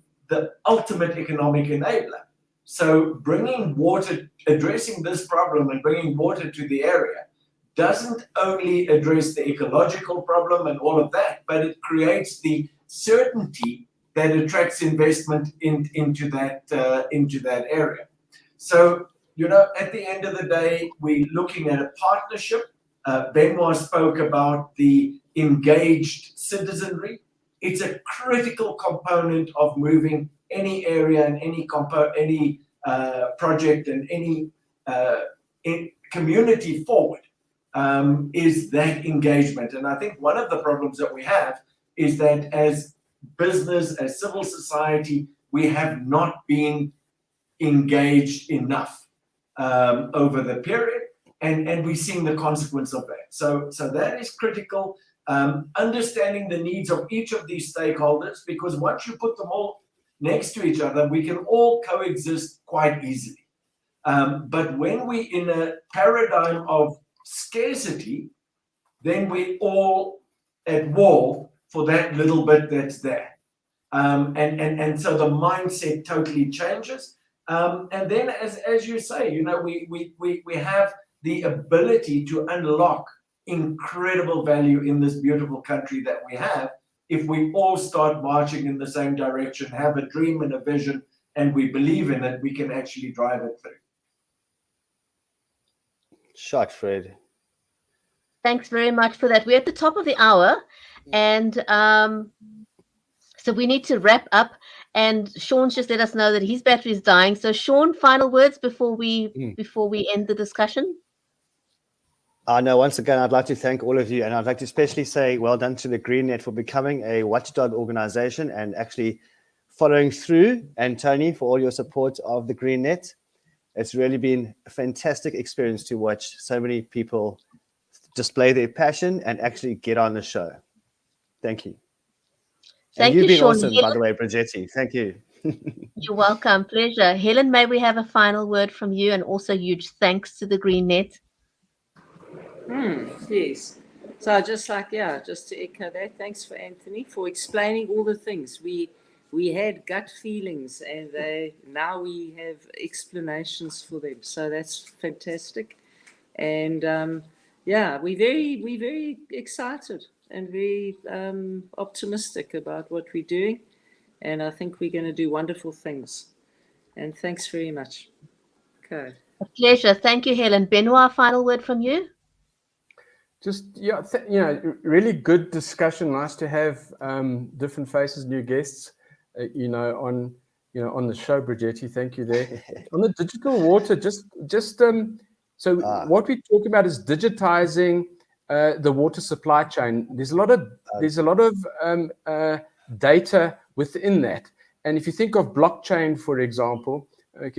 ultimate economic enabler. So bringing water, addressing this problem and bringing water to the area doesn't only address the ecological problem and all of that, but it creates the certainty that attracts investment into that area. So, you know, at the end of the day, we're looking at a partnership. Benoit spoke about the engaged citizenry. It's a critical component of moving any area and any project and any community forward, is that engagement. And I think one of the problems that we have is that as business, as civil society, we have not been engaged enough over the period, and we're seeing the consequence of that. So that is critical. Understanding the needs of each of these stakeholders, because once you put them all next to each other, we can all coexist quite easily. But when we're in a paradigm of scarcity, then we're all at war for that little bit that's there. And so the mindset totally changes. And then, as you say, you know, we have the ability to unlock incredible value in this beautiful country that we have if we all start marching in the same direction, have a dream and a vision, and we believe in it, we can actually drive it through. Shot, Fred. Thanks very much for that. We're at the top of the hour, and so we need to wrap up. And Sean's just let us know that his battery is dying. So Sean, final words before we end the discussion. No, once again, I'd like to thank all of you, and I'd like to especially say well done to the GreenNet for becoming a watchdog organization and actually following through, and Tony for all your support of the GreenNet. It's really been a fantastic experience to watch so many people display their passion and actually get on the show. Thank you. Thank you've you, been Sean. awesome, by the way, Brigetti. Thank you. You're welcome. Pleasure. Helen, may we have a final word from you, and also huge thanks to the GreenNet. Yes. So I'd just like, just to echo that. Thanks for Anthony for explaining all the things. We had gut feelings, and now we have explanations for them. So that's fantastic. And we're very excited and very optimistic about what we're doing. And I think we're going to do wonderful things. And thanks very much. Okay. A pleasure. Thank you, Helen. Benoit, final word from you? Just, really good discussion. Nice to have different faces, new guests, on the show, Brigetti. Thank you there. On the digital water, what we talk about is digitizing the water supply chain. There's a lot of data within that. And if you think of blockchain, for example,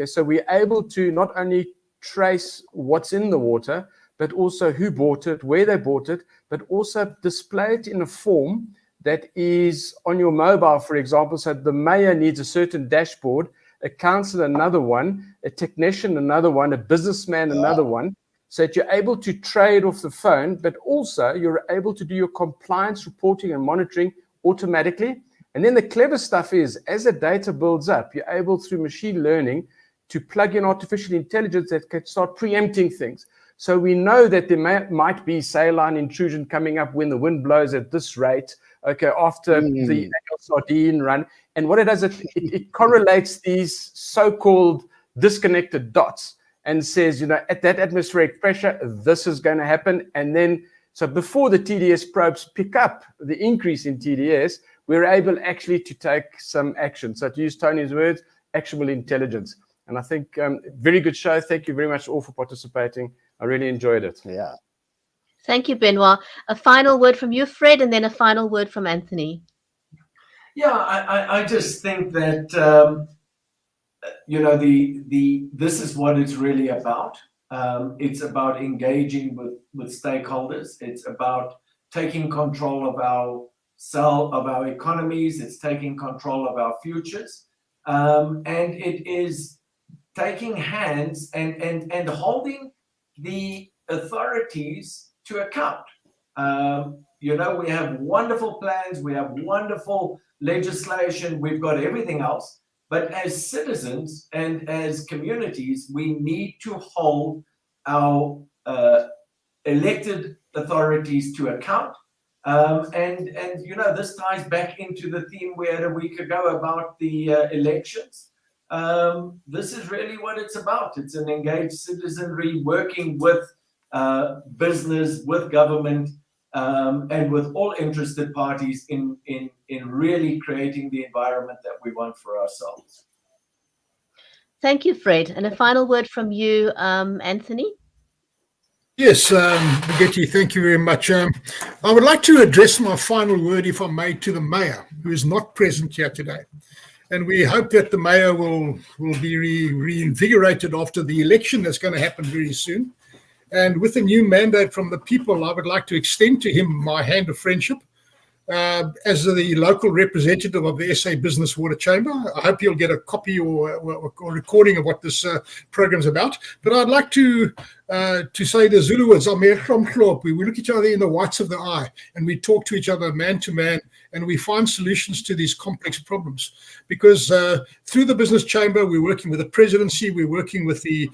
so we're able to not only trace what's in the water, but also who bought it, where they bought it, but also display it in a form that is on your mobile, for example. So the mayor needs a certain dashboard, a councillor another one, a technician another one, a businessman another one, so that you're able to trade off the phone, but also you're able to do your compliance reporting and monitoring automatically. And then the clever stuff is, as the data builds up, you're able, through machine learning, to plug in artificial intelligence that can start preempting things. So we know that there might be saline intrusion coming up when the wind blows at this rate, after the annual sardine run. And what it does, it correlates these so-called disconnected dots and says, at that atmospheric pressure, this is going to happen. And then, so before the TDS probes pick up the increase in TDS, we're able actually to take some action. So to use Tony's words, actionable intelligence. And I think very good show. Thank you very much all for participating. I really enjoyed it. Yeah. Thank you, Benoit. A final word from you, Fred, and then a final word from Anthony. Yeah, I just think that this is what it's really about. It's about engaging with stakeholders. It's about taking control of our economies. It's taking control of our futures, and it is taking hands and holding the authorities to account. We have wonderful plans, we have wonderful legislation, we've got everything else. But as citizens and as communities, we need to hold our elected authorities to account. This ties back into the theme we had a week ago about the elections. This is really what it's about. It's an engaged citizenry working with business, with government, and with all interested parties in really creating the environment that we want for ourselves. Thank you, Fred. And a final word from you, Anthony. Yes, Brigetti, thank you very much. I would like to address my final word, if I may, to the mayor, who is not present here today. And we hope that the mayor will be reinvigorated after the election that's going to happen very soon. And with a new mandate from the people, I would like to extend to him my hand of friendship. As the local representative of the SA Business Water Chamber, I hope you'll get a copy or recording of what this program's about. But I'd like to say the Zulu words, we look each other in the whites of the eye and we talk to each other man to man, and we find solutions to these complex problems. Because through the business chamber, we're working with the presidency, we're working with the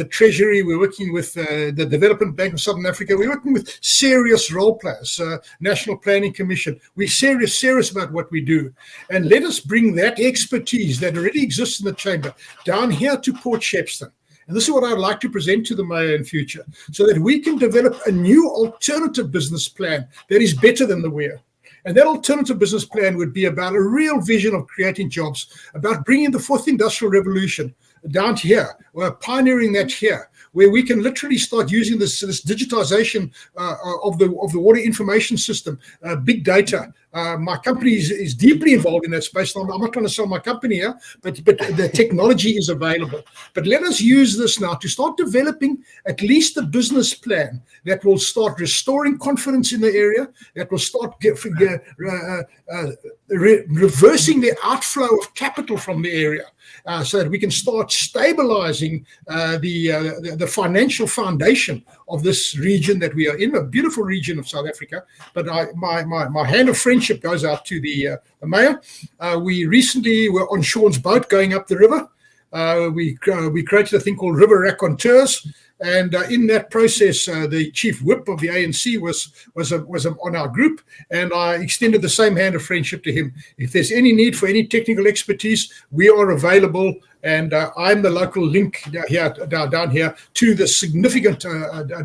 treasury, we're working with the Development Bank of Southern Africa, we're working with serious role players, National Planning Commission. We're serious about what we do. And let us bring that expertise that already exists in the chamber down here to Port Shepstone. And this is what I'd like to present to the mayor in future, so that we can develop a new alternative business plan that is better than the Weir. And that alternative business plan would be about a real vision of creating jobs, about bringing the fourth industrial revolution down here. We're pioneering that here, where we can literally start using this digitization of the water information system, big data. My company is deeply involved in that space. I'm not trying to sell my company here, but the technology is available. But let us use this now to start developing at least a business plan that will start restoring confidence in the area, that will start reversing the outflow of capital from the area, so that we can start stabilizing the financial foundation of this region that we are in, a beautiful region of South Africa. But my hand of friendship goes out to the mayor. We recently were on Sean's boat going up the river. We created a thing called River Raconteurs. And in that process, the chief whip of the ANC was on our group, and I extended the same hand of friendship to him. If there's any need for any technical expertise, we are available, and I'm the local link down here to the significant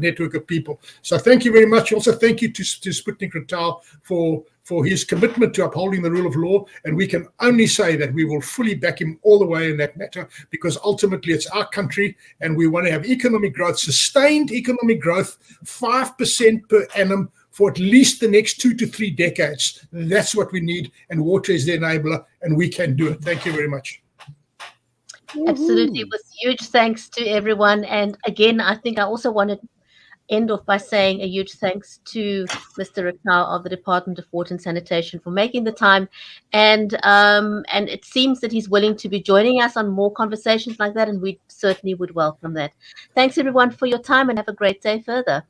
network of people. So thank you very much. Also, thank you to Sputnik Ratau for his commitment to upholding the rule of law, and we can only say that we will fully back him all the way in that matter, because ultimately it's our country, and we want to have economic growth, sustained economic growth, 5% per annum for at least the next 2 to 3 decades. That's what we need, and water is the enabler, and we can do it. Thank you very much. Absolutely. With huge thanks to everyone. And again, I think I also want to end off by saying a huge thanks to Mr. Ratau of the Department of Water and Sanitation for making the time, and it seems that he's willing to be joining us on more conversations like that, and we certainly would welcome that. Thanks everyone for your time, and have a great day further.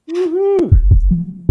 Woohoo!